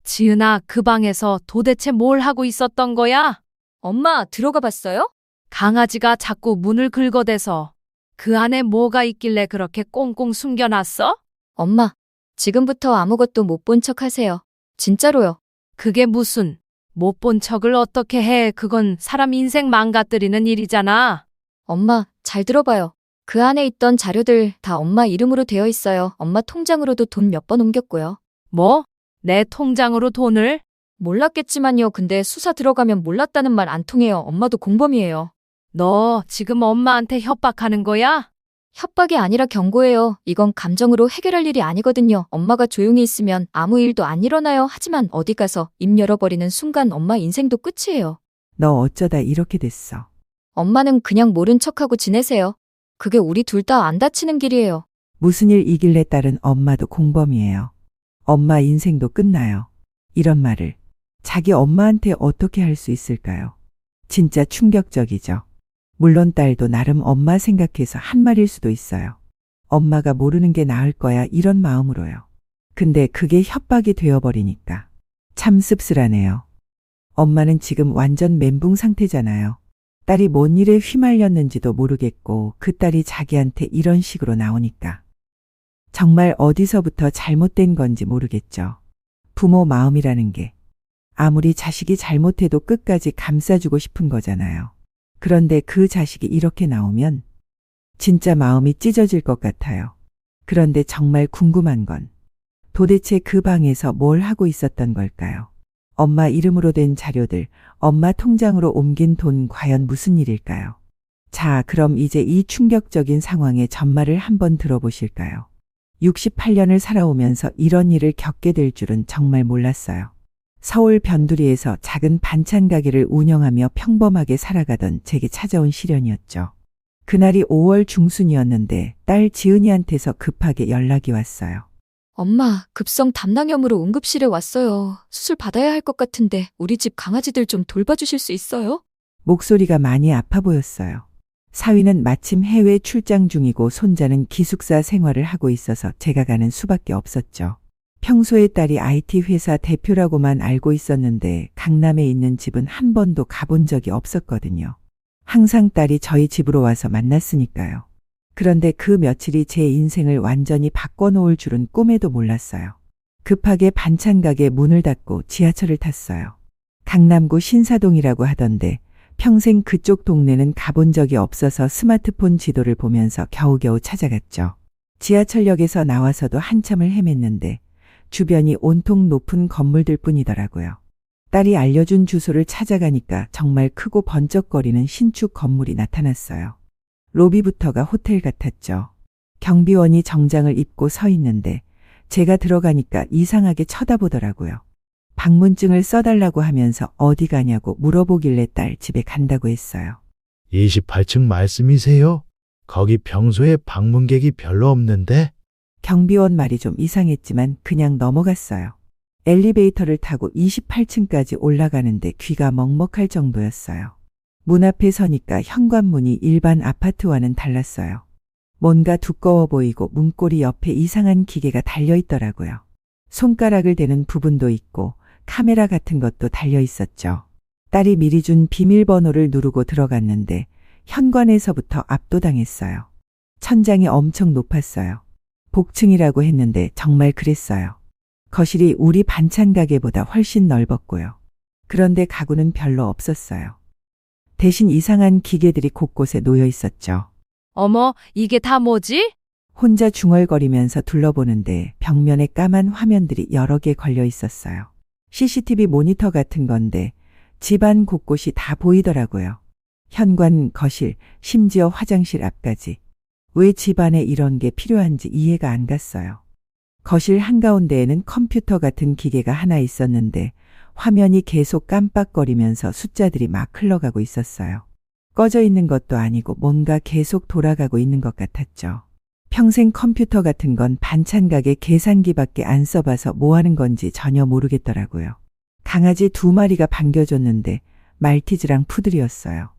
지은아, 그 방에서 도대체 뭘 하고 있었던 거야? 엄마, 들어가 봤어요? 강아지가 자꾸 문을 긁어대서 그 안에 뭐가 있길래 그렇게 꽁꽁 숨겨놨어? 엄마, 지금부터 아무것도 못 본 척 하세요. 진짜로요. 그게 무슨, 못 본 척을 어떻게 해? 그건 사람 인생 망가뜨리는 일이잖아. 엄마, 잘 들어봐요. 그 안에 있던 자료들 다 엄마 이름으로 되어 있어요. 엄마 통장으로도 돈 몇 번 옮겼고요. 뭐? 내 통장으로 돈을? 몰랐겠지만요. 근데 수사 들어가면 몰랐다는 말 안 통해요. 엄마도 공범이에요. 너 지금 엄마한테 협박하는 거야? 협박이 아니라 경고예요. 이건 감정으로 해결할 일이 아니거든요. 엄마가 조용히 있으면 아무 일도 안 일어나요. 하지만 어디 가서 입 열어버리는 순간 엄마 인생도 끝이에요. 너 어쩌다 이렇게 됐어. 엄마는 그냥 모른 척하고 지내세요. 그게 우리 둘 다 안 다치는 길이에요. 무슨 일 이길래 딸은 엄마도 공범이에요. 엄마 인생도 끝나요. 이런 말을 자기 엄마한테 어떻게 할 수 있을까요? 진짜 충격적이죠. 물론 딸도 나름 엄마 생각해서 한 말일 수도 있어요. 엄마가 모르는 게 나을 거야 이런 마음으로요. 근데 그게 협박이 되어버리니까 참 씁쓸하네요. 엄마는 지금 완전 멘붕 상태잖아요. 딸이 뭔 일에 휘말렸는지도 모르겠고 그 딸이 자기한테 이런 식으로 나오니까 정말 어디서부터 잘못된 건지 모르겠죠. 부모 마음이라는 게 아무리 자식이 잘못해도 끝까지 감싸주고 싶은 거잖아요. 그런데 그 자식이 이렇게 나오면 진짜 마음이 찢어질 것 같아요. 그런데 정말 궁금한 건 도대체 그 방에서 뭘 하고 있었던 걸까요? 엄마 이름으로 된 자료들, 엄마 통장으로 옮긴 돈 과연 무슨 일일까요? 자, 그럼 이제 이 충격적인 상황의 전말을 한번 들어보실까요? 68년을 살아오면서 이런 일을 겪게 될 줄은 정말 몰랐어요. 서울 변두리에서 작은 반찬 가게를 운영하며 평범하게 살아가던 제게 찾아온 시련이었죠. 그날이 5월 중순이었는데 딸 지은이한테서 급하게 연락이 왔어요. 엄마, 급성 담낭염으로 응급실에 왔어요. 수술 받아야 할 것 같은데 우리 집 강아지들 좀 돌봐주실 수 있어요? 목소리가 많이 아파 보였어요. 사위는 마침 해외 출장 중이고 손자는 기숙사 생활을 하고 있어서 제가 가는 수밖에 없었죠. 평소에 딸이 IT 회사 대표라고만 알고 있었는데 강남에 있는 집은 한 번도 가본 적이 없었거든요. 항상 딸이 저희 집으로 와서 만났으니까요. 그런데 그 며칠이 제 인생을 완전히 바꿔놓을 줄은 꿈에도 몰랐어요. 급하게 반찬 가게 문을 닫고 지하철을 탔어요. 강남구 신사동이라고 하던데 평생 그쪽 동네는 가본 적이 없어서 스마트폰 지도를 보면서 겨우겨우 찾아갔죠. 지하철역에서 나와서도 한참을 헤맸는데 주변이 온통 높은 건물들 뿐이더라고요. 딸이 알려준 주소를 찾아가니까 정말 크고 번쩍거리는 신축 건물이 나타났어요. 로비부터가 호텔 같았죠. 경비원이 정장을 입고 서 있는데 제가 들어가니까 이상하게 쳐다보더라고요. 방문증을 써달라고 하면서 어디 가냐고 물어보길래 딸 집에 간다고 했어요. 28층 말씀이세요? 거기 평소에 방문객이 별로 없는데? 경비원 말이 좀 이상했지만 그냥 넘어갔어요. 엘리베이터를 타고 28층까지 올라가는데 귀가 먹먹할 정도였어요. 문 앞에 서니까 현관문이 일반 아파트와는 달랐어요. 뭔가 두꺼워 보이고 문고리 옆에 이상한 기계가 달려 있더라고요. 손가락을 대는 부분도 있고 카메라 같은 것도 달려 있었죠. 딸이 미리 준 비밀번호를 누르고 들어갔는데 현관에서부터 압도당했어요. 천장이 엄청 높았어요. 복층이라고 했는데 정말 그랬어요. 거실이 우리 반찬 가게보다 훨씬 넓었고요. 그런데 가구는 별로 없었어요. 대신 이상한 기계들이 곳곳에 놓여 있었죠. 어머, 이게 다 뭐지? 혼자 중얼거리면서 둘러보는데 벽면에 까만 화면들이 여러 개 걸려 있었어요. CCTV 모니터 같은 건데 집안 곳곳이 다 보이더라고요. 현관, 거실, 심지어 화장실 앞까지. 왜 집안에 이런 게 필요한지 이해가 안 갔어요. 거실 한가운데에는 컴퓨터 같은 기계가 하나 있었는데 화면이 계속 깜빡거리면서 숫자들이 막 흘러가고 있었어요. 꺼져 있는 것도 아니고 뭔가 계속 돌아가고 있는 것 같았죠. 평생 컴퓨터 같은 건 반찬 가게 계산기밖에 안 써봐서 뭐 하는 건지 전혀 모르겠더라고요. 강아지 2마리가 반겨줬는데 말티즈랑 푸들이었어요.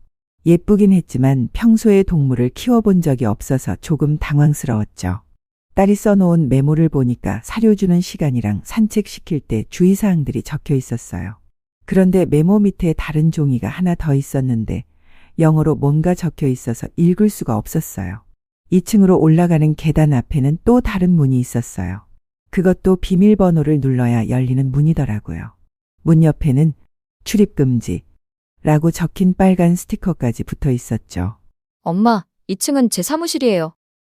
예쁘긴 했지만 평소에 동물을 키워본 적이 없어서 조금 당황스러웠죠. 딸이 써놓은 메모를 보니까 사료 주는 시간이랑 산책시킬 때 주의사항들이 적혀 있었어요. 그런데 메모 밑에 다른 종이가 하나 더 있었는데 영어로 뭔가 적혀 있어서 읽을 수가 없었어요. 2층으로 올라가는 계단 앞에는 또 다른 문이 있었어요. 그것도 비밀번호를 눌러야 열리는 문이더라고요. 문 옆에는 출입금지라고 적힌 빨간 스티커까지 붙어 있었죠. 엄마, 2층은 제 사무실이에요.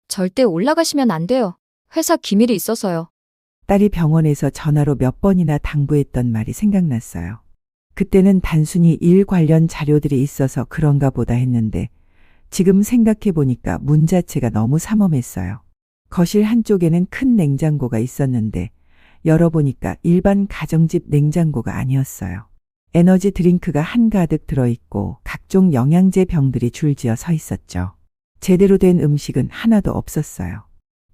절대 올라가시면 안 돼요. 회사 기밀이 있어서요. 딸이 병원에서 전화로 몇 번이나 당부했던 말이 생각났어요. 그때는 단순히 일 관련 자료들이 있어서 그런가 보다 했는데 지금 생각해 보니까 문 자체가 너무 삼엄했어요. 거실 한쪽에는 큰 냉장고가 있었는데 열어보니까 일반 가정집 냉장고가 아니었어요. 에너지 드링크가 한가득 들어있고 각종 영양제 병들이 줄지어 서 있었죠. 제대로 된 음식은 하나도 없었어요.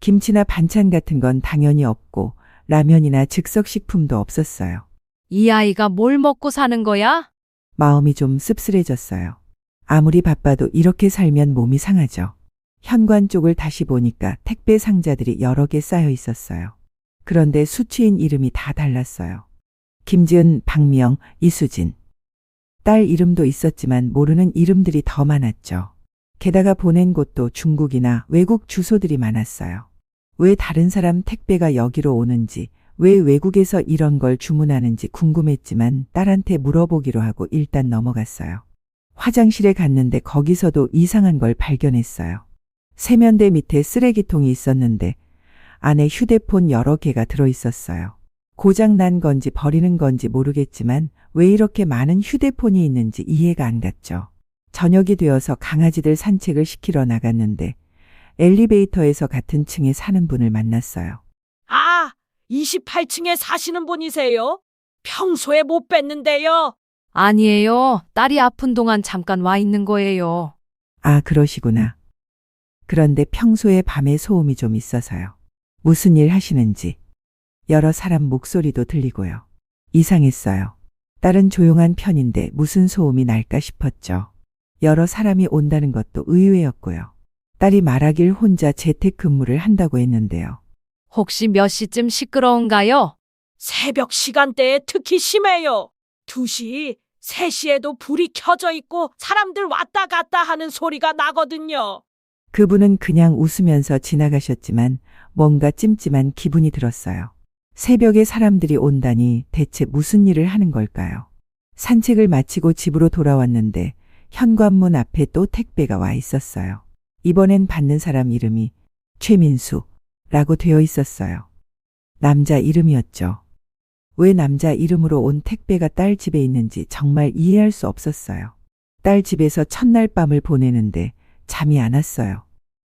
김치나 반찬 같은 건 당연히 없고 라면이나 즉석식품도 없었어요. 이 아이가 뭘 먹고 사는 거야? 마음이 좀 씁쓸해졌어요. 아무리 바빠도 이렇게 살면 몸이 상하죠. 현관 쪽을 다시 보니까 택배 상자들이 여러 개 쌓여 있었어요. 그런데 수취인 이름이 다 달랐어요. 김지은, 박미영, 이수진. 딸 이름도 있었지만 모르는 이름들이 더 많았죠. 게다가 보낸 곳도 중국이나 외국 주소들이 많았어요. 왜 다른 사람 택배가 여기로 오는지, 왜 외국에서 이런 걸 주문하는지 궁금했지만 딸한테 물어보기로 하고 일단 넘어갔어요. 화장실에 갔는데 거기서도 이상한 걸 발견했어요. 세면대 밑에 쓰레기통이 있었는데 안에 휴대폰 여러 개가 들어있었어요. 고장 난 건지 버리는 건지 모르겠지만 왜 이렇게 많은 휴대폰이 있는지 이해가 안 갔죠. 저녁이 되어서 강아지들 산책을 시키러 나갔는데 엘리베이터에서 같은 층에 사는 분을 만났어요. 아, 28층에 사시는 분이세요? 평소에 못 뵀는데요. 아니에요. 딸이 아픈 동안 잠깐 와 있는 거예요. 아, 그러시구나. 그런데 평소에 밤에 소음이 좀 있어서요. 무슨 일 하시는지. 여러 사람 목소리도 들리고요. 이상했어요. 딸은 조용한 편인데 무슨 소음이 날까 싶었죠. 여러 사람이 온다는 것도 의외였고요. 딸이 말하길 혼자 재택근무를 한다고 했는데요. 혹시 몇 시쯤 시끄러운가요? 새벽 시간대에 특히 심해요. 2시, 3시에도 불이 켜져 있고 사람들 왔다 갔다 하는 소리가 나거든요. 그분은 그냥 웃으면서 지나가셨지만 뭔가 찜찜한 기분이 들었어요. 새벽에 사람들이 온다니 대체 무슨 일을 하는 걸까요? 산책을 마치고 집으로 돌아왔는데 현관문 앞에 또 택배가 와 있었어요. 이번엔 받는 사람 이름이 최민수라고 되어 있었어요. 남자 이름이었죠. 왜 남자 이름으로 온 택배가 딸 집에 있는지 정말 이해할 수 없었어요. 딸 집에서 첫날 밤을 보내는데 잠이 안 왔어요.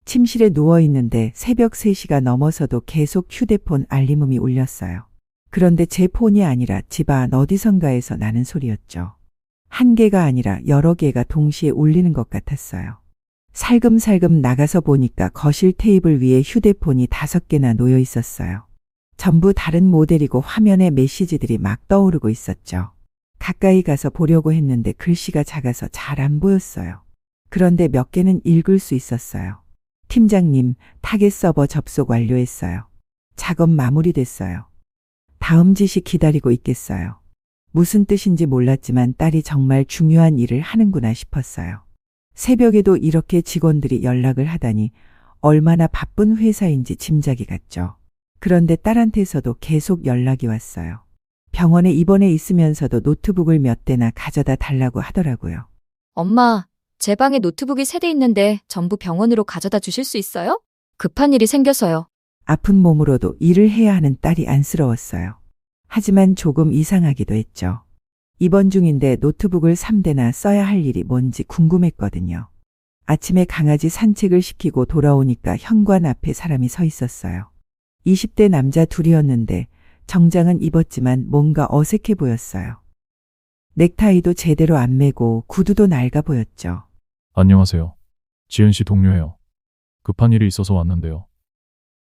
침실에 누워 있는데 새벽 3시가 넘어서도 계속 휴대폰 알림음이 울렸어요. 그런데 제 폰이 아니라 집안 어디선가에서 나는 소리였죠. 한 개가 아니라 여러 개가 동시에 울리는 것 같았어요. 살금살금 나가서 보니까 거실 테이블 위에 휴대폰이 5개나 놓여 있었어요. 전부 다른 모델이고 화면에 메시지들이 막 떠오르고 있었죠. 가까이 가서 보려고 했는데 글씨가 작아서 잘 안 보였어요. 그런데 몇 개는 읽을 수 있었어요. 팀장님, 타겟 서버 접속 완료했어요. 작업 마무리됐어요. 다음 지시 기다리고 있겠어요. 무슨 뜻인지 몰랐지만 딸이 정말 중요한 일을 하는구나 싶었어요. 새벽에도 이렇게 직원들이 연락을 하다니 얼마나 바쁜 회사인지 짐작이 갔죠. 그런데 딸한테서도 계속 연락이 왔어요. 병원에 입원해 있으면서도 노트북을 몇 대나 가져다 달라고 하더라고요. 엄마, 제 방에 노트북이 3대 있는데 전부 병원으로 가져다 주실 수 있어요? 급한 일이 생겨서요. 아픈 몸으로도 일을 해야 하는 딸이 안쓰러웠어요. 하지만 조금 이상하기도 했죠. 입원 중인데 노트북을 3대나 써야 할 일이 뭔지 궁금했거든요. 아침에 강아지 산책을 시키고 돌아오니까 현관 앞에 사람이 서 있었어요. 20대 남자 둘이었는데 정장은 입었지만 뭔가 어색해 보였어요. 넥타이도 제대로 안 매고 구두도 낡아 보였죠. 안녕하세요. 지은 씨 동료예요. 급한 일이 있어서 왔는데요.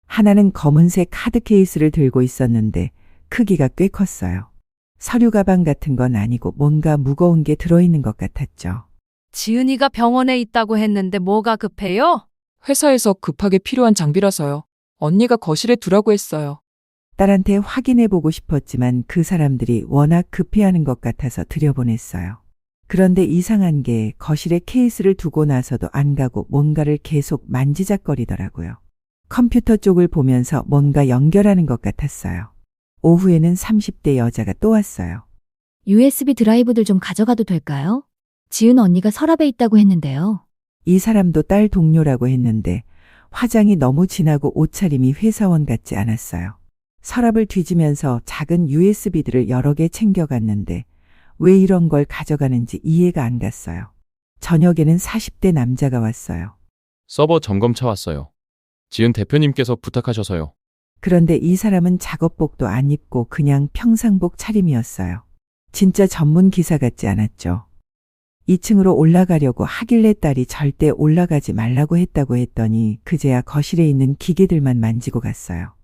하나는 검은색 카드 케이스를 들고 있었는데 크기가 꽤 컸어요. 서류 가방 같은 건 아니고 뭔가 무거운 게 들어있는 것 같았죠. 지은이가 병원에 있다고 했는데 뭐가 급해요? 회사에서 급하게 필요한 장비라서요. 언니가 거실에 두라고 했어요. 딸한테 확인해 보고 싶었지만 그 사람들이 워낙 급해하는 것 같아서 들여보냈어요. 그런데 이상한 게 거실에 케이스를 두고 나서도 안 가고 뭔가를 계속 만지작거리더라고요. 컴퓨터 쪽을 보면서 뭔가 연결하는 것 같았어요. 오후에는 30대 여자가 또 왔어요. USB 드라이브들 좀 가져가도 될까요? 지은 언니가 서랍에 있다고 했는데요. 이 사람도 딸 동료라고 했는데 화장이 너무 진하고 옷차림이 회사원 같지 않았어요. 서랍을 뒤지면서 작은 USB들을 여러 개 챙겨갔는데 왜 이런 걸 가져가는지 이해가 안 갔어요. 저녁에는 40대 남자가 왔어요. 서버 점검차 왔어요. 지은 대표님께서 부탁하셔서요. 그런데 이 사람은 작업복도 안 입고 그냥 평상복 차림이었어요. 진짜 전문 기사 같지 않았죠. 2층으로 올라가려고 하길래 딸이 절대 올라가지 말라고 했다고 했더니 그제야 거실에 있는 기계들만 만지고 갔어요.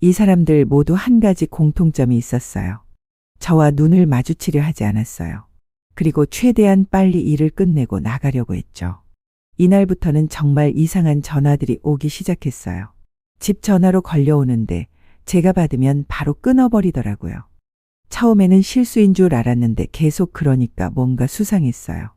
이 사람들 모두 한 가지 공통점이 있었어요. 저와 눈을 마주치려 하지 않았어요. 그리고 최대한 빨리 일을 끝내고 나가려고 했죠. 이날부터는 정말 이상한 전화들이 오기 시작했어요. 집 전화로 걸려오는데 제가 받으면 바로 끊어버리더라고요. 처음에는 실수인 줄 알았는데 계속 그러니까 뭔가 수상했어요.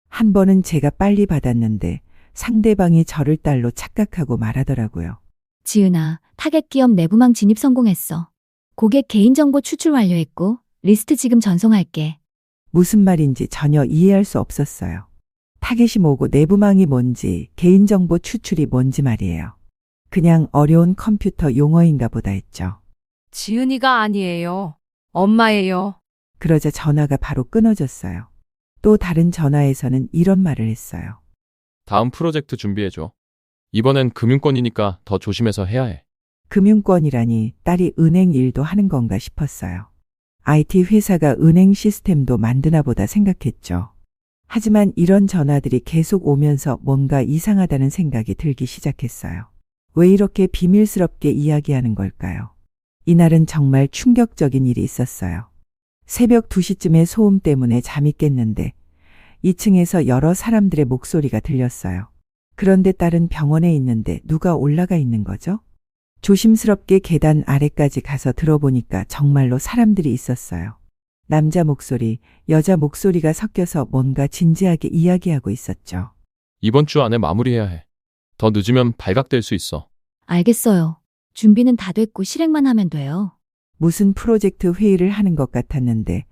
한 번은 제가 빨리 받았는데 상대방이 저를 딸로 착각하고 말하더라고요. 지은아, 타겟 기업 내부망 진입 성공했어. 고객 개인정보 추출 완료했고 리스트 지금 전송할게. 무슨 말인지 전혀 이해할 수 없었어요. 타겟이 뭐고 내부망이 뭔지 개인정보 추출이 뭔지 말이에요. 그냥 어려운 컴퓨터 용어인가 보다 했죠. 지은이가 아니에요. 엄마예요. 그러자 전화가 바로 끊어졌어요. 또 다른 전화에서는 이런 말을 했어요. 다음 프로젝트 준비해줘. 이번엔 금융권이니까 더 조심해서 해야 해. 금융권이라니 딸이 은행 일도 하는 건가 싶었어요. IT 회사가 은행 시스템도 만드나 보다 생각했죠. 하지만 이런 전화들이 계속 오면서 뭔가 이상하다는 생각이 들기 시작했어요. 왜 이렇게 비밀스럽게 이야기하는 걸까요? 이날은 정말 충격적인 일이 있었어요. 새벽 2시쯤에 소음 때문에 잠이 깼는데 2층에서 여러 사람들의 목소리가 들렸어요. 그런데 딸은 병원에 있는데 누가 올라가 있는 거죠? 조심스럽게 계단 아래까지 가서 들어보니까 정말로 사람들이 있었어요. 남자 목소리, 여자 목소리가 섞여서 뭔가 진지하게 이야기하고 있었죠. 이번 주 안에 마무리해야 해. 더 늦으면 발각될 수 있어. 알겠어요. 준비는 다 됐고 실행만 하면 돼요. 무슨 프로젝트 회의를 하는 것 같았는데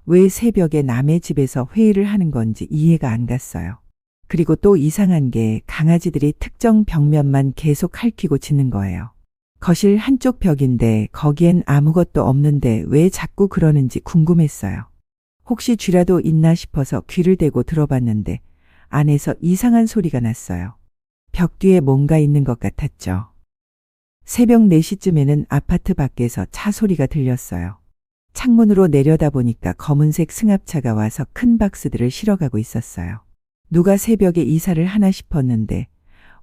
왜 새벽에 남의 집에서 회의를 하는 건지 이해가 안 갔어요. 그리고 또 이상한 게 강아지들이 특정 벽면만 계속 핥히고 짖는 거예요. 거실 한쪽 벽인데 거기엔 아무것도 없는데 왜 자꾸 그러는지 궁금했어요. 혹시 쥐라도 있나 싶어서 귀를 대고 들어봤는데 안에서 이상한 소리가 났어요. 벽 뒤에 뭔가 있는 것 같았죠. 새벽 4시쯤에는 아파트 밖에서 차 소리가 들렸어요. 창문으로 내려다보니까 검은색 승합차가 와서 큰 박스들을 실어가고 있었어요. 누가 새벽에 이사를 하나 싶었는데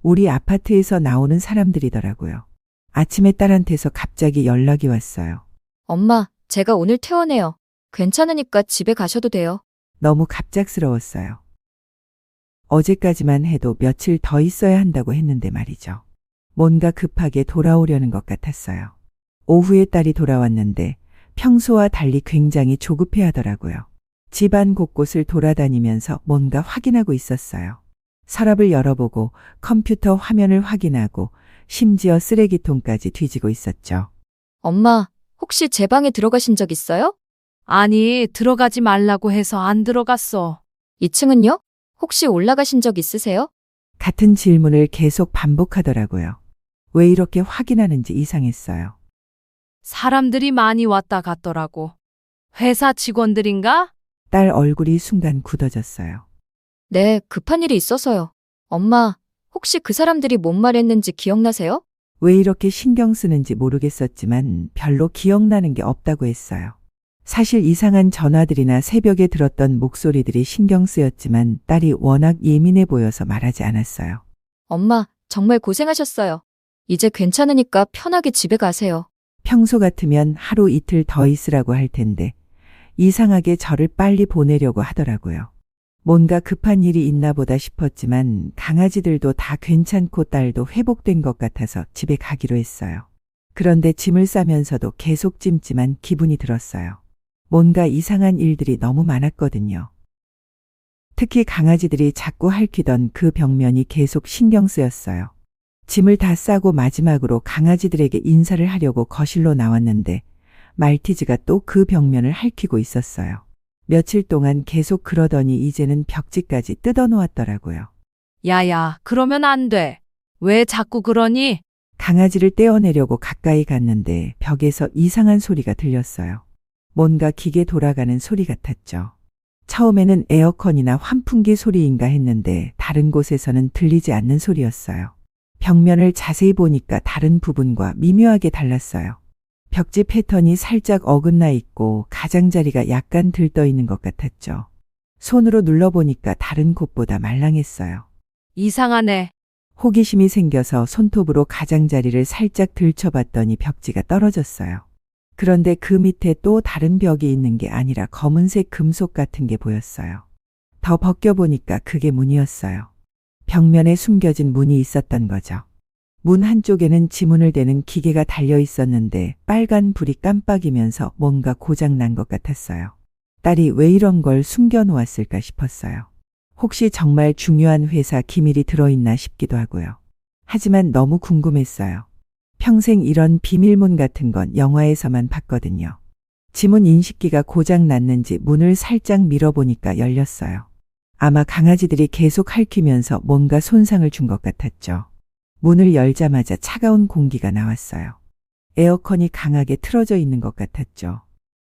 우리 아파트에서 나오는 사람들이더라고요. 아침에 딸한테서 갑자기 연락이 왔어요. 엄마, 제가 오늘 퇴원해요. 괜찮으니까 집에 가셔도 돼요. 너무 갑작스러웠어요. 어제까지만 해도 며칠 더 있어야 한다고 했는데 말이죠. 뭔가 급하게 돌아오려는 것 같았어요. 오후에 딸이 돌아왔는데 평소와 달리 굉장히 조급해 하더라고요. 집안 곳곳을 돌아다니면서 뭔가 확인하고 있었어요. 서랍을 열어보고 컴퓨터 화면을 확인하고 심지어 쓰레기통까지 뒤지고 있었죠. 엄마, 혹시 제 방에 들어가신 적 있어요? 아니, 들어가지 말라고 해서 안 들어갔어. 2층은요? 혹시 올라가신 적 있으세요? 같은 질문을 계속 반복하더라고요. 왜 이렇게 확인하는지 이상했어요. 사람들이 많이 왔다 갔더라고. 회사 직원들인가? 딸 얼굴이 순간 굳어졌어요. 네, 급한 일이 있어서요. 엄마, 혹시 그 사람들이 뭔 말했는지 기억나세요? 왜 이렇게 신경 쓰는지 모르겠었지만 별로 기억나는 게 없다고 했어요. 사실 이상한 전화들이나 새벽에 들었던 목소리들이 신경 쓰였지만 딸이 워낙 예민해 보여서 말하지 않았어요. 엄마, 정말 고생하셨어요. 이제 괜찮으니까 편하게 집에 가세요. 평소 같으면 하루 이틀 더 있으라고 할 텐데 이상하게 저를 빨리 보내려고 하더라고요. 뭔가 급한 일이 있나 보다 싶었지만 강아지들도 다 괜찮고 딸도 회복된 것 같아서 집에 가기로 했어요. 그런데 짐을 싸면서도 계속 찜찜한 기분이 들었어요. 뭔가 이상한 일들이 너무 많았거든요. 특히 강아지들이 자꾸 핥히던 그 벽면이 계속 신경 쓰였어요. 짐을 다 싸고 마지막으로 강아지들에게 인사를 하려고 거실로 나왔는데 말티즈가 또 그 벽면을 핥히고 있었어요. 며칠 동안 계속 그러더니 이제는 벽지까지 뜯어놓았더라고요. 야야, 그러면 안 돼. 왜 자꾸 그러니? 강아지를 떼어내려고 가까이 갔는데 벽에서 이상한 소리가 들렸어요. 뭔가 기계 돌아가는 소리 같았죠. 처음에는 에어컨이나 환풍기 소리인가 했는데 다른 곳에서는 들리지 않는 소리였어요. 벽면을 자세히 보니까 다른 부분과 미묘하게 달랐어요. 벽지 패턴이 살짝 어긋나 있고 가장자리가 약간 들떠 있는 것 같았죠. 손으로 눌러보니까 다른 곳보다 말랑했어요. 이상하네. 호기심이 생겨서 손톱으로 가장자리를 살짝 들춰봤더니 벽지가 떨어졌어요. 그런데 그 밑에 또 다른 벽이 있는 게 아니라 검은색 금속 같은 게 보였어요. 더 벗겨보니까 그게 문이었어요. 벽면에 숨겨진 문이 있었던 거죠. 문 한쪽에는 지문을 대는 기계가 달려 있었는데 빨간 불이 깜빡이면서 뭔가 고장 난 것 같았어요. 딸이 왜 이런 걸 숨겨놓았을까 싶었어요. 혹시 정말 중요한 회사 기밀이 들어있나 싶기도 하고요. 하지만 너무 궁금했어요. 평생 이런 비밀문 같은 건 영화에서만 봤거든요. 지문 인식기가 고장 났는지 문을 살짝 밀어보니까 열렸어요. 아마 강아지들이 계속 핥히면서 뭔가 손상을 준 것 같았죠. 문을 열자마자 차가운 공기가 나왔어요. 에어컨이 강하게 틀어져 있는 것 같았죠.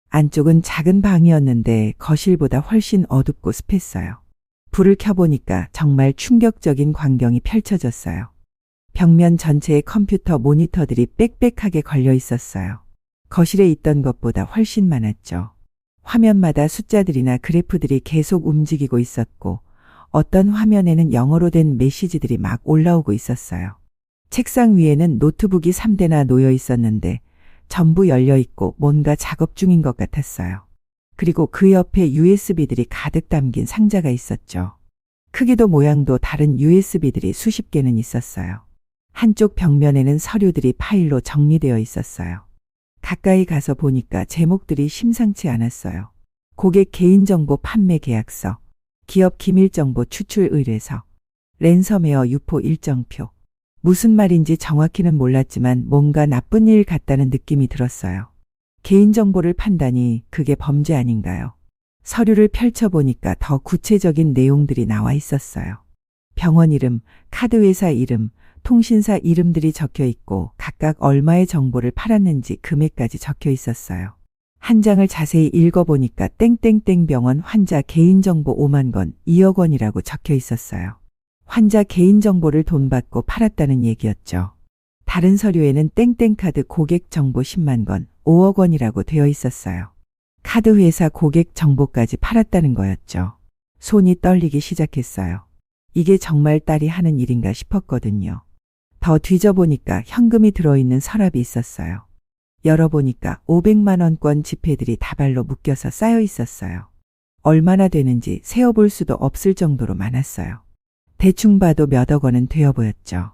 안쪽은 작은 방이었는데 거실보다 훨씬 어둡고 습했어요. 불을 켜보니까 정말 충격적인 광경이 펼쳐졌어요. 벽면 전체에 컴퓨터 모니터들이 빽빽하게 걸려 있었어요. 거실에 있던 것보다 훨씬 많았죠. 화면마다 숫자들이나 그래프들이 계속 움직이고 있었고 어떤 화면에는 영어로 된 메시지들이 막 올라오고 있었어요. 책상 위에는 노트북이 3대나 놓여 있었는데 전부 열려 있고 뭔가 작업 중인 것 같았어요. 그리고 그 옆에 USB들이 가득 담긴 상자가 있었죠. 크기도 모양도 다른 USB들이 수십 개는 있었어요. 한쪽 벽면에는 서류들이 파일로 정리되어 있었어요. 가까이 가서 보니까 제목들이 심상치 않았어요. 고객 개인정보 판매 계약서, 기업 기밀정보 추출 의뢰서, 랜섬웨어 유포 일정표. 무슨 말인지 정확히는 몰랐지만 뭔가 나쁜 일 같다는 느낌이 들었어요. 개인정보를 판다니 그게 범죄 아닌가요? 서류를 펼쳐보니까 더 구체적인 내용들이 나와 있었어요. 병원 이름, 카드회사 이름, 통신사 이름들이 적혀 있고 각각 얼마의 정보를 팔았는지 금액까지 적혀 있었어요. 한 장을 자세히 읽어보니까 땡땡땡 병원 환자 개인정보 5만 건, 2억 원이라고 적혀 있었어요. 환자 개인정보를 돈 받고 팔았다는 얘기였죠. 다른 서류에는 땡땡카드 고객 정보 10만 건, 5억 원이라고 되어 있었어요. 카드 회사 고객 정보까지 팔았다는 거였죠. 손이 떨리기 시작했어요. 이게 정말 딸이 하는 일인가 싶었거든요. 더 뒤져보니까 현금이 들어있는 서랍이 있었어요. 열어보니까 500만 원권 지폐들이 다발로 묶여서 쌓여 있었어요. 얼마나 되는지 세어볼 수도 없을 정도로 많았어요. 대충 봐도 몇억 원은 되어 보였죠.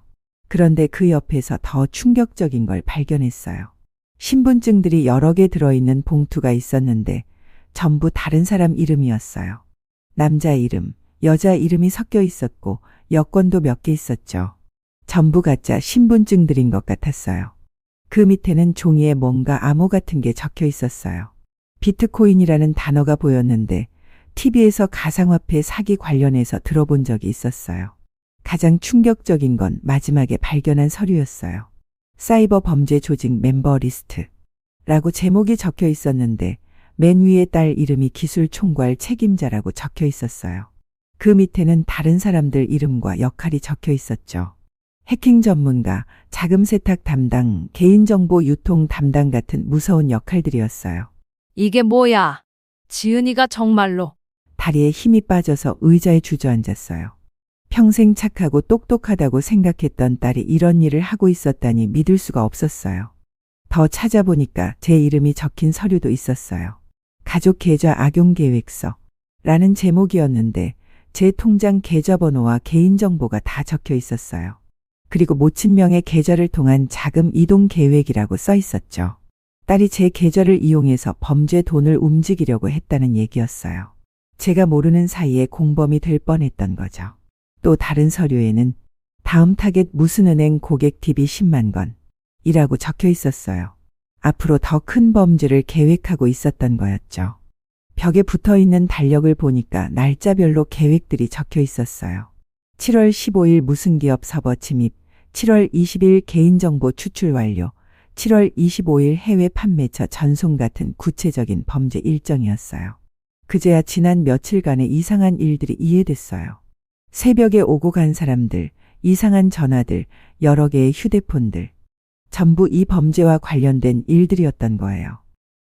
그런데 그 옆에서 더 충격적인 걸 발견했어요. 신분증들이 여러 개 들어있는 봉투가 있었는데 전부 다른 사람 이름이었어요. 남자 이름, 여자 이름이 섞여 있었고 여권도 몇 개 있었죠. 전부 가짜 신분증들인 것 같았어요. 그 밑에는 종이에 뭔가 암호 같은 게 적혀 있었어요. 비트코인이라는 단어가 보였는데 TV에서 가상화폐 사기 관련해서 들어본 적이 있었어요. 가장 충격적인 건 마지막에 발견한 서류였어요. 사이버 범죄 조직 멤버 리스트라고 제목이 적혀 있었는데 맨 위에 딸 이름이 기술 총괄 책임자라고 적혀 있었어요. 그 밑에는 다른 사람들 이름과 역할이 적혀 있었죠. 해킹 전문가, 자금 세탁 담당, 개인정보 유통 담당 같은 무서운 역할들이었어요. 이게 뭐야? 지은이가 정말로. 다리에 힘이 빠져서 의자에 주저앉았어요. 평생 착하고 똑똑하다고 생각했던 딸이 이런 일을 하고 있었다니 믿을 수가 없었어요. 더 찾아보니까 제 이름이 적힌 서류도 있었어요. 가족 계좌 악용 계획서 라는 제목이었는데 제 통장 계좌번호와 개인정보가 다 적혀 있었어요. 그리고 모친명의 계좌를 통한 자금 이동 계획이라고 써 있었죠. 딸이 제 계좌를 이용해서 범죄 돈을 움직이려고 했다는 얘기였어요. 제가 모르는 사이에 공범이 될 뻔했던 거죠. 또 다른 서류에는 다음 타겟 무슨 은행 고객 DB 10만 건이라고 적혀 있었어요. 앞으로 더 큰 범죄를 계획하고 있었던 거였죠. 벽에 붙어 있는 달력을 보니까 날짜별로 계획들이 적혀 있었어요. 7월 15일 무슨 기업 서버 침입, 7월 20일 개인정보 추출 완료, 7월 25일 해외 판매처 전송 같은 구체적인 범죄 일정이었어요. 그제야 지난 며칠간의 이상한 일들이 이해됐어요. 새벽에 오고 간 사람들, 이상한 전화들, 여러 개의 휴대폰들. 전부 이 범죄와 관련된 일들이었던 거예요.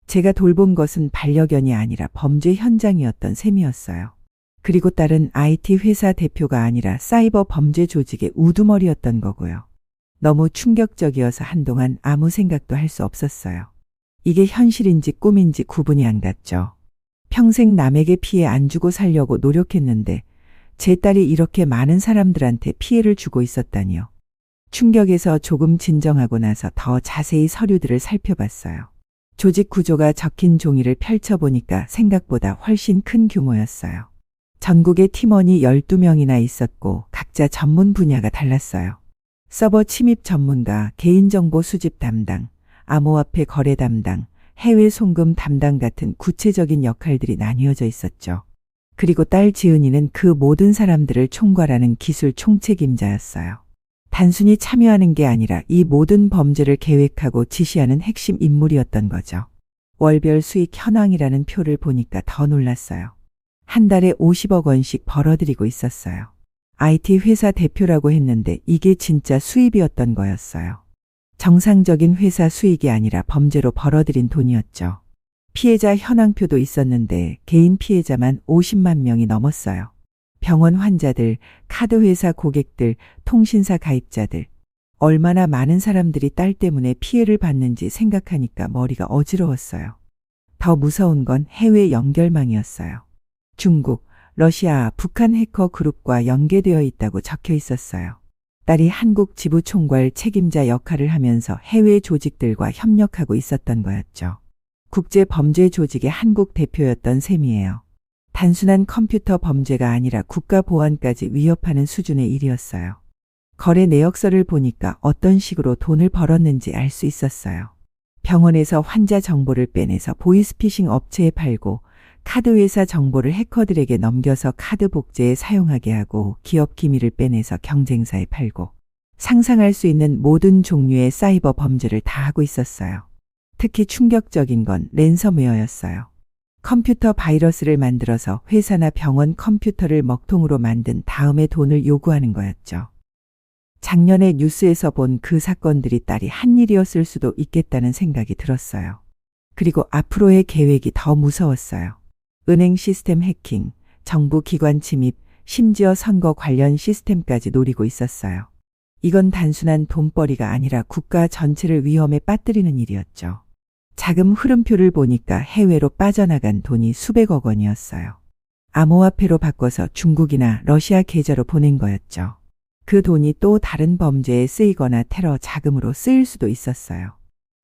제가 돌본 것은 반려견이 아니라 범죄 현장이었던 셈이었어요. 그리고 딸은 IT 회사 대표가 아니라 사이버 범죄 조직의 우두머리였던 거고요. 너무 충격적이어서 한동안 아무 생각도 할 수 없었어요. 이게 현실인지 꿈인지 구분이 안 갔죠. 평생 남에게 피해 안 주고 살려고 노력했는데 제 딸이 이렇게 많은 사람들한테 피해를 주고 있었다니요. 충격에서 조금 진정하고 나서 더 자세히 서류들을 살펴봤어요. 조직 구조가 적힌 종이를 펼쳐보니까 생각보다 훨씬 큰 규모였어요. 전국에 팀원이 12명이나 있었고 각자 전문 분야가 달랐어요. 서버 침입 전문가, 개인정보 수집 담당, 암호화폐 거래 담당, 해외 송금 담당 같은 구체적인 역할들이 나뉘어져 있었죠. 그리고 딸 지은이는 그 모든 사람들을 총괄하는 기술 총책임자였어요. 단순히 참여하는 게 아니라 이 모든 범죄를 계획하고 지시하는 핵심 인물이었던 거죠. 월별 수익 현황이라는 표를 보니까 더 놀랐어요. 한 달에 50억 원씩 벌어들이고 있었어요. IT 회사 대표라고 했는데 이게 진짜 수입이었던 거였어요. 정상적인 회사 수익이 아니라 범죄로 벌어들인 돈이었죠. 피해자 현황표도 있었는데 개인 피해자만 50만 명이 넘었어요. 병원 환자들, 카드회사 고객들, 통신사 가입자들. 얼마나 많은 사람들이 딸 때문에 피해를 받는지 생각하니까 머리가 어지러웠어요. 더 무서운 건 해외 연결망이었어요. 중국, 러시아, 북한 해커 그룹과 연계되어 있다고 적혀 있었어요. 딸이 한국 지부 총괄 책임자 역할을 하면서 해외 조직들과 협력하고 있었던 거였죠. 국제 범죄 조직의 한국 대표였던 셈이에요. 단순한 컴퓨터 범죄가 아니라 국가 보안까지 위협하는 수준의 일이었어요. 거래 내역서를 보니까 어떤 식으로 돈을 벌었는지 알 수 있었어요. 병원에서 환자 정보를 빼내서 보이스피싱 업체에 팔고 카드회사 정보를 해커들에게 넘겨서 카드 복제에 사용하게 하고 기업 기밀을 빼내서 경쟁사에 팔고 상상할 수 있는 모든 종류의 사이버 범죄를 다 하고 있었어요. 특히 충격적인 건 랜섬웨어였어요. 컴퓨터 바이러스를 만들어서 회사나 병원 컴퓨터를 먹통으로 만든 다음에 돈을 요구하는 거였죠. 작년에 뉴스에서 본 그 사건들이 딸이 한 일이었을 수도 있겠다는 생각이 들었어요. 그리고 앞으로의 계획이 더 무서웠어요. 은행 시스템 해킹, 정부 기관 침입, 심지어 선거 관련 시스템까지 노리고 있었어요. 이건 단순한 돈벌이가 아니라 국가 전체를 위험에 빠뜨리는 일이었죠. 자금 흐름표를 보니까 해외로 빠져나간 돈이 수백억 원이었어요. 암호화폐로 바꿔서 중국이나 러시아 계좌로 보낸 거였죠. 그 돈이 또 다른 범죄에 쓰이거나 테러 자금으로 쓰일 수도 있었어요.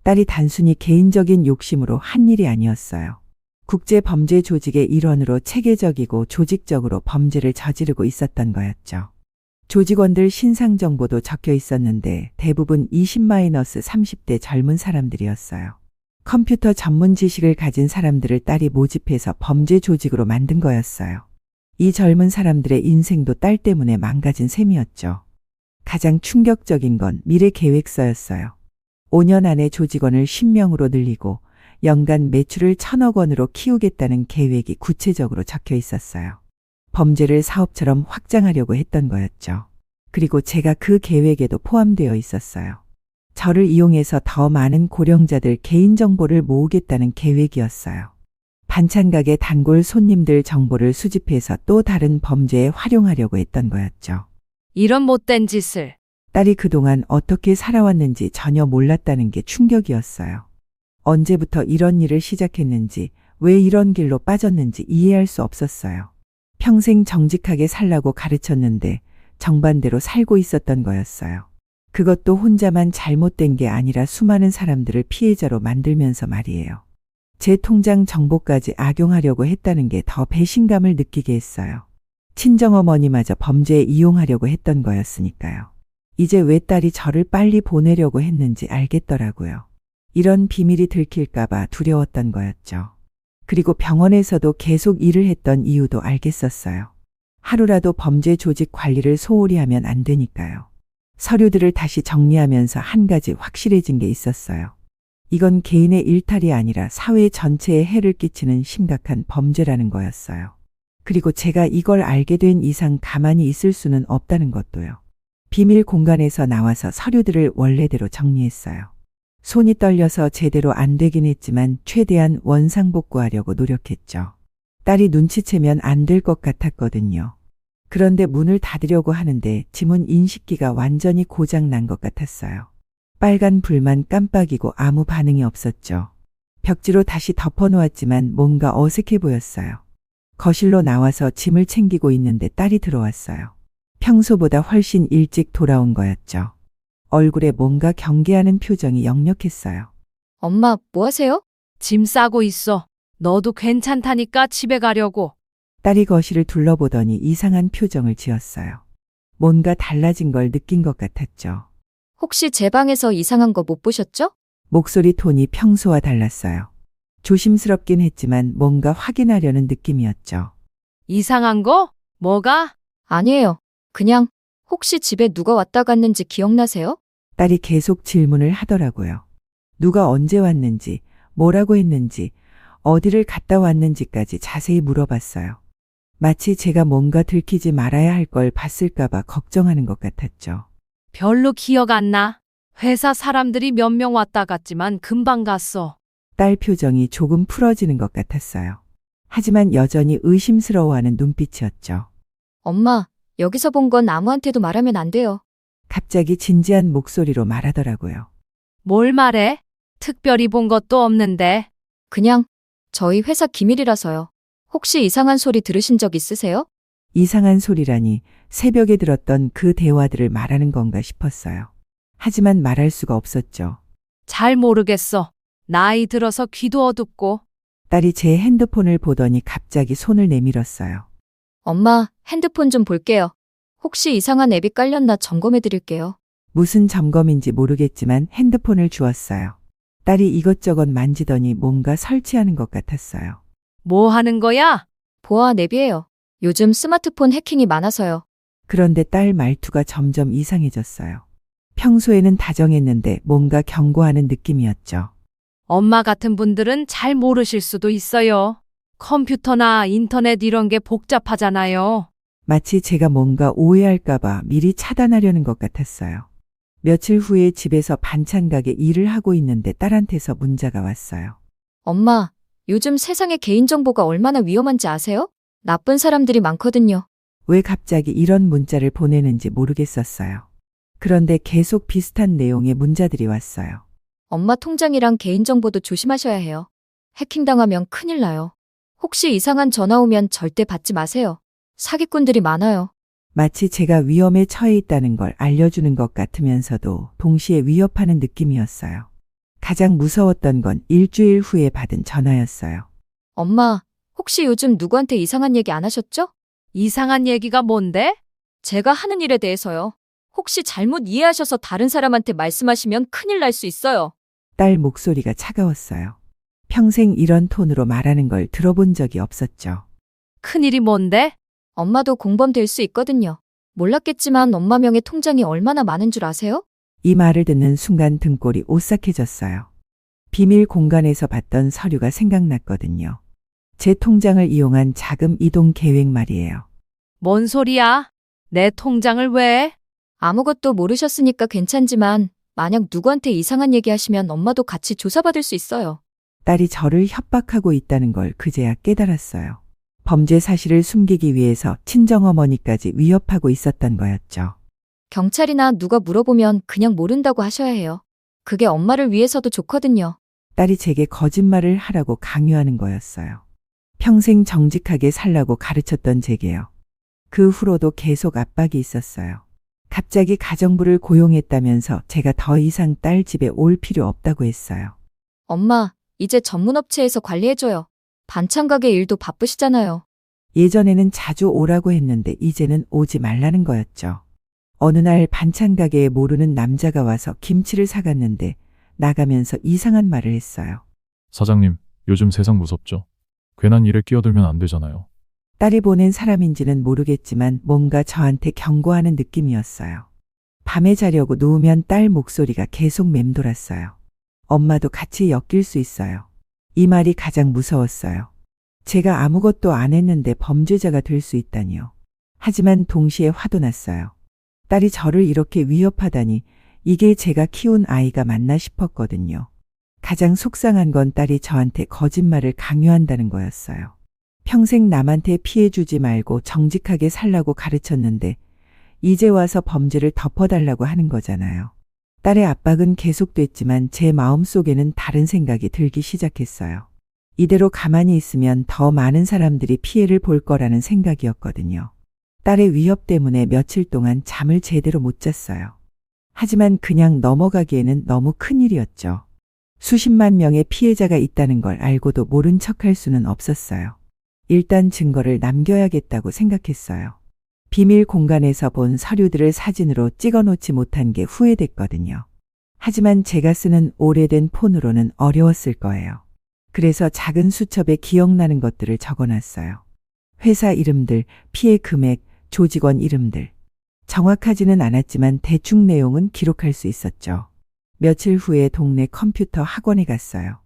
딸이 단순히 개인적인 욕심으로 한 일이 아니었어요. 국제범죄 조직의 일원으로 체계적이고 조직적으로 범죄를 저지르고 있었던 거였죠. 조직원들 신상 정보도 적혀 있었는데 대부분 20-30대 젊은 사람들이었어요. 컴퓨터 전문 지식을 가진 사람들을 딸이 모집해서 범죄 조직으로 만든 거였어요. 이 젊은 사람들의 인생도 딸 때문에 망가진 셈이었죠. 가장 충격적인 건 미래 계획서였어요. 5년 안에 조직원을 10명으로 늘리고 연간 매출을 1,000억 원으로 키우겠다는 계획이 구체적으로 적혀 있었어요. 범죄를 사업처럼 확장하려고 했던 거였죠. 그리고 제가 그 계획에도 포함되어 있었어요. 저를 이용해서 더 많은 고령자들 개인정보를 모으겠다는 계획이었어요. 반찬 가게 단골 손님들 정보를 수집해서 또 다른 범죄에 활용하려고 했던 거였죠. 이런 못된 짓을. 딸이 그동안 어떻게 살아왔는지 전혀 몰랐다는 게 충격이었어요. 언제부터 이런 일을 시작했는지, 왜 이런 길로 빠졌는지 이해할 수 없었어요. 평생 정직하게 살라고 가르쳤는데 정반대로 살고 있었던 거였어요. 그것도 혼자만 잘못된 게 아니라 수많은 사람들을 피해자로 만들면서 말이에요. 제 통장 정보까지 악용하려고 했다는 게 더 배신감을 느끼게 했어요. 친정어머니마저 범죄에 이용하려고 했던 거였으니까요. 이제 왜 딸이 저를 빨리 보내려고 했는지 알겠더라고요. 이런 비밀이 들킬까봐 두려웠던 거였죠. 그리고 병원에서도 계속 일을 했던 이유도 알겠었어요. 하루라도 범죄 조직 관리를 소홀히 하면 안 되니까요. 서류들을 다시 정리하면서 한 가지 확실해진 게 있었어요. 이건 개인의 일탈이 아니라 사회 전체에 해를 끼치는 심각한 범죄라는 거였어요. 그리고 제가 이걸 알게 된 이상 가만히 있을 수는 없다는 것도요. 비밀 공간에서 나와서 서류들을 원래대로 정리했어요. 손이 떨려서 제대로 안 되긴 했지만 최대한 원상복구하려고 노력했죠. 딸이 눈치채면 안 될 것 같았거든요. 그런데 문을 닫으려고 하는데 지문 인식기가 완전히 고장 난 것 같았어요. 빨간 불만 깜빡이고 아무 반응이 없었죠. 벽지로 다시 덮어놓았지만 뭔가 어색해 보였어요. 거실로 나와서 짐을 챙기고 있는데 딸이 들어왔어요. 평소보다 훨씬 일찍 돌아온 거였죠. 얼굴에 뭔가 경계하는 표정이 역력했어요. 엄마, 뭐 하세요? 짐 싸고 있어. 너도 괜찮다니까 집에 가려고. 딸이 거실을 둘러보더니 이상한 표정을 지었어요. 뭔가 달라진 걸 느낀 것 같았죠. 혹시 제 방에서 이상한 거 못 보셨죠? 목소리 톤이 평소와 달랐어요. 조심스럽긴 했지만 뭔가 확인하려는 느낌이었죠. 이상한 거? 뭐가? 아니에요. 그냥 혹시 집에 누가 왔다 갔는지 기억나세요? 딸이 계속 질문을 하더라고요. 누가 언제 왔는지, 뭐라고 했는지, 어디를 갔다 왔는지까지 자세히 물어봤어요. 마치 제가 뭔가 들키지 말아야 할 걸 봤을까봐 걱정하는 것 같았죠. 별로 기억 안 나. 회사 사람들이 몇 명 왔다 갔지만 금방 갔어. 딸 표정이 조금 풀어지는 것 같았어요. 하지만 여전히 의심스러워하는 눈빛이었죠. 엄마, 여기서 본 건 아무한테도 말하면 안 돼요. 갑자기 진지한 목소리로 말하더라고요. 뭘 말해? 특별히 본 것도 없는데. 그냥 저희 회사 기밀이라서요. 혹시 이상한 소리 들으신 적 있으세요? 이상한 소리라니 새벽에 들었던 그 대화들을 말하는 건가 싶었어요. 하지만 말할 수가 없었죠. 잘 모르겠어. 나이 들어서 귀도 어둡고. 딸이 제 핸드폰을 보더니 갑자기 손을 내밀었어요. 엄마, 핸드폰 좀 볼게요. 혹시 이상한 앱이 깔렸나 점검해 드릴게요. 무슨 점검인지 모르겠지만 핸드폰을 주었어요. 딸이 이것저것 만지더니 뭔가 설치하는 것 같았어요. 뭐 하는 거야? 보안 앱이에요. 요즘 스마트폰 해킹이 많아서요. 그런데 딸 말투가 점점 이상해졌어요. 평소에는 다정했는데 뭔가 경고하는 느낌이었죠. 엄마 같은 분들은 잘 모르실 수도 있어요. 컴퓨터나 인터넷 이런 게 복잡하잖아요. 마치 제가 뭔가 오해할까봐 미리 차단하려는 것 같았어요. 며칠 후에 집에서 반찬 가게 일을 하고 있는데 딸한테서 문자가 왔어요. 엄마, 요즘 세상에 개인정보가 얼마나 위험한지 아세요? 나쁜 사람들이 많거든요. 왜 갑자기 이런 문자를 보내는지 모르겠었어요. 그런데 계속 비슷한 내용의 문자들이 왔어요. 엄마 통장이랑 개인정보도 조심하셔야 해요. 해킹당하면 큰일 나요. 혹시 이상한 전화 오면 절대 받지 마세요. 사기꾼들이 많아요. 마치 제가 위험에 처해 있다는 걸 알려주는 것 같으면서도 동시에 위협하는 느낌이었어요. 가장 무서웠던 건 일주일 후에 받은 전화였어요. 엄마, 혹시 요즘 누구한테 이상한 얘기 안 하셨죠? 이상한 얘기가 뭔데? 제가 하는 일에 대해서요. 혹시 잘못 이해하셔서 다른 사람한테 말씀하시면 큰일 날 수 있어요. 딸 목소리가 차가웠어요. 평생 이런 톤으로 말하는 걸 들어본 적이 없었죠. 큰일이 뭔데? 엄마도 공범 될 수 있거든요. 몰랐겠지만 엄마 명의 통장이 얼마나 많은 줄 아세요? 이 말을 듣는 순간 등골이 오싹해졌어요. 비밀 공간에서 봤던 서류가 생각났거든요. 제 통장을 이용한 자금 이동 계획 말이에요. 뭔 소리야? 내 통장을 왜? 아무것도 모르셨으니까 괜찮지만 만약 누구한테 이상한 얘기 하시면 엄마도 같이 조사받을 수 있어요. 딸이 저를 협박하고 있다는 걸 그제야 깨달았어요. 범죄 사실을 숨기기 위해서 친정어머니까지 위협하고 있었던 거였죠. 경찰이나 누가 물어보면 그냥 모른다고 하셔야 해요. 그게 엄마를 위해서도 좋거든요. 딸이 제게 거짓말을 하라고 강요하는 거였어요. 평생 정직하게 살라고 가르쳤던 제게요. 그 후로도 계속 압박이 있었어요. 갑자기 가정부를 고용했다면서 제가 더 이상 딸 집에 올 필요 없다고 했어요. 엄마, 이제 전문업체에서 관리해줘요. 반찬 가게 일도 바쁘시잖아요. 예전에는 자주 오라고 했는데 이제는 오지 말라는 거였죠. 어느 날 반찬 가게에 모르는 남자가 와서 김치를 사갔는데 나가면서 이상한 말을 했어요. 사장님, 요즘 세상 무섭죠? 괜한 일에 끼어들면 안 되잖아요. 딸이 보낸 사람인지는 모르겠지만 뭔가 저한테 경고하는 느낌이었어요. 밤에 자려고 누우면 딸 목소리가 계속 맴돌았어요. 엄마도 같이 엮일 수 있어요. 이 말이 가장 무서웠어요. 제가 아무것도 안 했는데 범죄자가 될 수 있다니요. 하지만 동시에 화도 났어요. 딸이 저를 이렇게 위협하다니 이게 제가 키운 아이가 맞나 싶었거든요. 가장 속상한 건 딸이 저한테 거짓말을 강요한다는 거였어요. 평생 남한테 피해 주지 말고 정직하게 살라고 가르쳤는데 이제 와서 범죄를 덮어달라고 하는 거잖아요. 딸의 압박은 계속됐지만 제 마음속에는 다른 생각이 들기 시작했어요. 이대로 가만히 있으면 더 많은 사람들이 피해를 볼 거라는 생각이었거든요. 딸의 위협 때문에 며칠 동안 잠을 제대로 못 잤어요. 하지만 그냥 넘어가기에는 너무 큰일이었죠. 수십만 명의 피해자가 있다는 걸 알고도 모른 척할 수는 없었어요. 일단 증거를 남겨야겠다고 생각했어요. 비밀 공간에서 본 서류들을 사진으로 찍어놓지 못한 게 후회됐거든요. 하지만 제가 쓰는 오래된 폰으로는 어려웠을 거예요. 그래서 작은 수첩에 기억나는 것들을 적어놨어요. 회사 이름들, 피해 금액, 조직원 이름들. 정확하지는 않았지만 대충 내용은 기록할 수 있었죠. 며칠 후에 동네 컴퓨터 학원에 갔어요.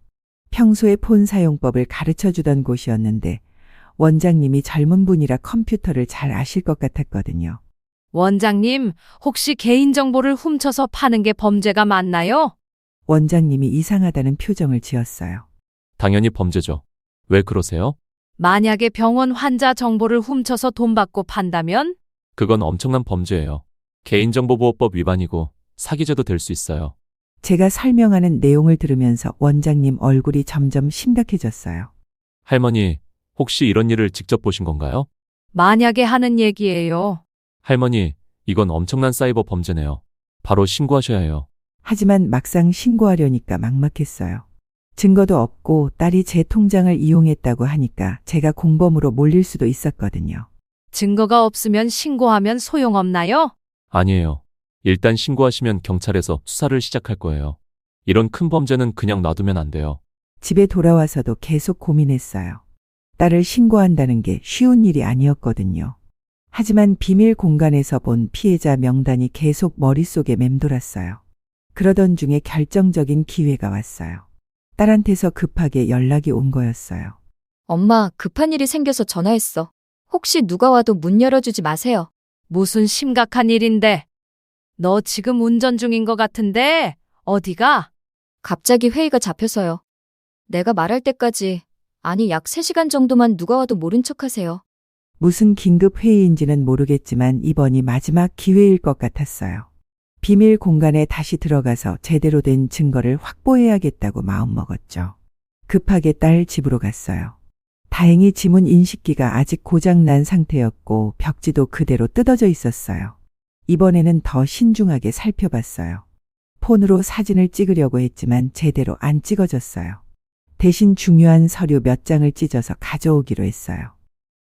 평소에 폰 사용법을 가르쳐주던 곳이었는데 원장님이 젊은 분이라 컴퓨터를 잘 아실 것 같았거든요. 원장님, 혹시 개인정보를 훔쳐서 파는 게 범죄가 맞나요? 원장님이 이상하다는 표정을 지었어요. 당연히 범죄죠. 왜 그러세요? 만약에 병원 환자 정보를 훔쳐서 돈 받고 판다면? 그건 엄청난 범죄예요. 개인정보보호법 위반이고 사기죄도 될 수 있어요. 제가 설명하는 내용을 들으면서 원장님 얼굴이 점점 심각해졌어요. 할머니, 혹시 이런 일을 직접 보신 건가요? 만약에 하는 얘기예요. 할머니, 이건 엄청난 사이버 범죄네요. 바로 신고하셔야 해요. 하지만 막상 신고하려니까 막막했어요. 증거도 없고 딸이 제 통장을 이용했다고 하니까 제가 공범으로 몰릴 수도 있었거든요. 증거가 없으면 신고하면 소용없나요? 아니에요. 일단 신고하시면 경찰에서 수사를 시작할 거예요. 이런 큰 범죄는 그냥 놔두면 안 돼요. 집에 돌아와서도 계속 고민했어요. 딸을 신고한다는 게 쉬운 일이 아니었거든요. 하지만 비밀 공간에서 본 피해자 명단이 계속 머릿속에 맴돌았어요. 그러던 중에 결정적인 기회가 왔어요. 딸한테서 급하게 연락이 온 거였어요. 엄마, 급한 일이 생겨서 전화했어. 혹시 누가 와도 문 열어주지 마세요. 무슨 심각한 일인데? 너 지금 운전 중인 것 같은데 어디가? 갑자기 회의가 잡혀서요. 내가 말할 때까지, 아니 약 3시간 정도만 누가 와도 모른 척하세요. 무슨 긴급 회의인지는 모르겠지만 이번이 마지막 기회일 것 같았어요. 비밀 공간에 다시 들어가서 제대로 된 증거를 확보해야겠다고 마음먹었죠. 급하게 딸 집으로 갔어요. 다행히 지문 인식기가 아직 고장난 상태였고 벽지도 그대로 뜯어져 있었어요. 이번에는 더 신중하게 살펴봤어요. 폰으로 사진을 찍으려고 했지만 제대로 안 찍어졌어요. 대신 중요한 서류 몇 장을 찢어서 가져오기로 했어요.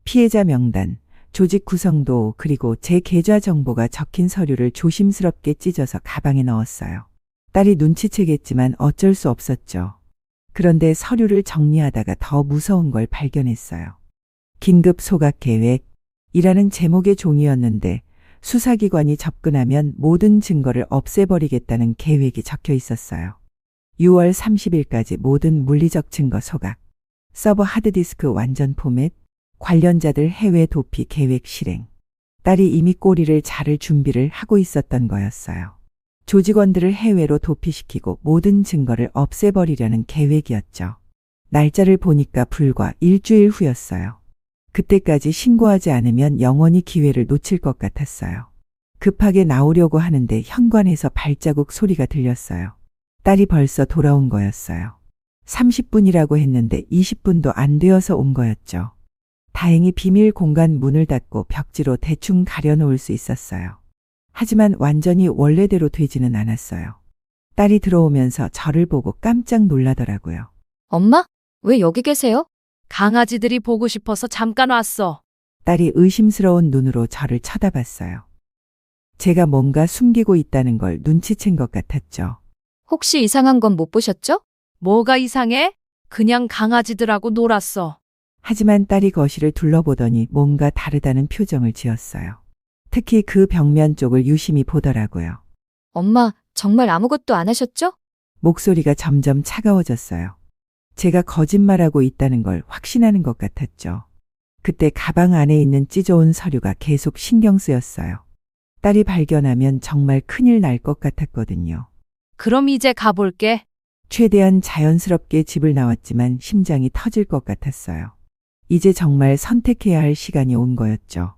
피해자 명단, 조직 구성도 그리고 제 계좌 정보가 적힌 서류를 조심스럽게 찢어서 가방에 넣었어요. 딸이 눈치채겠지만 어쩔 수 없었죠. 그런데 서류를 정리하다가 더 무서운 걸 발견했어요. 긴급 소각 계획이라는 제목의 종이였는데 수사기관이 접근하면 모든 증거를 없애버리겠다는 계획이 적혀 있었어요. 6월 30일까지 모든 물리적 증거 소각, 서버 하드디스크 완전 포맷, 관련자들 해외 도피 계획 실행. 딸이 이미 꼬리를 자를 준비를 하고 있었던 거였어요. 조직원들을 해외로 도피시키고 모든 증거를 없애버리려는 계획이었죠. 날짜를 보니까 불과 일주일 후였어요. 그때까지 신고하지 않으면 영원히 기회를 놓칠 것 같았어요. 급하게 나오려고 하는데 현관에서 발자국 소리가 들렸어요. 딸이 벌써 돌아온 거였어요. 30분이라고 했는데 20분도 안 되어서 온 거였죠. 다행히 비밀 공간 문을 닫고 벽지로 대충 가려놓을 수 있었어요. 하지만 완전히 원래대로 되지는 않았어요. 딸이 들어오면서 저를 보고 깜짝 놀라더라고요. 엄마? 왜 여기 계세요? 강아지들이 보고 싶어서 잠깐 왔어. 딸이 의심스러운 눈으로 저를 쳐다봤어요. 제가 뭔가 숨기고 있다는 걸 눈치챈 것 같았죠. 혹시 이상한 건 못 보셨죠? 뭐가 이상해? 그냥 강아지들하고 놀았어. 하지만 딸이 거실을 둘러보더니 뭔가 다르다는 표정을 지었어요. 특히 그 벽면 쪽을 유심히 보더라고요. 엄마, 정말 아무것도 안 하셨죠? 목소리가 점점 차가워졌어요. 제가 거짓말하고 있다는 걸 확신하는 것 같았죠. 그때 가방 안에 있는 찢어온 서류가 계속 신경 쓰였어요. 딸이 발견하면 정말 큰일 날 것 같았거든요. 그럼 이제 가볼게. 최대한 자연스럽게 집을 나왔지만 심장이 터질 것 같았어요. 이제 정말 선택해야 할 시간이 온 거였죠.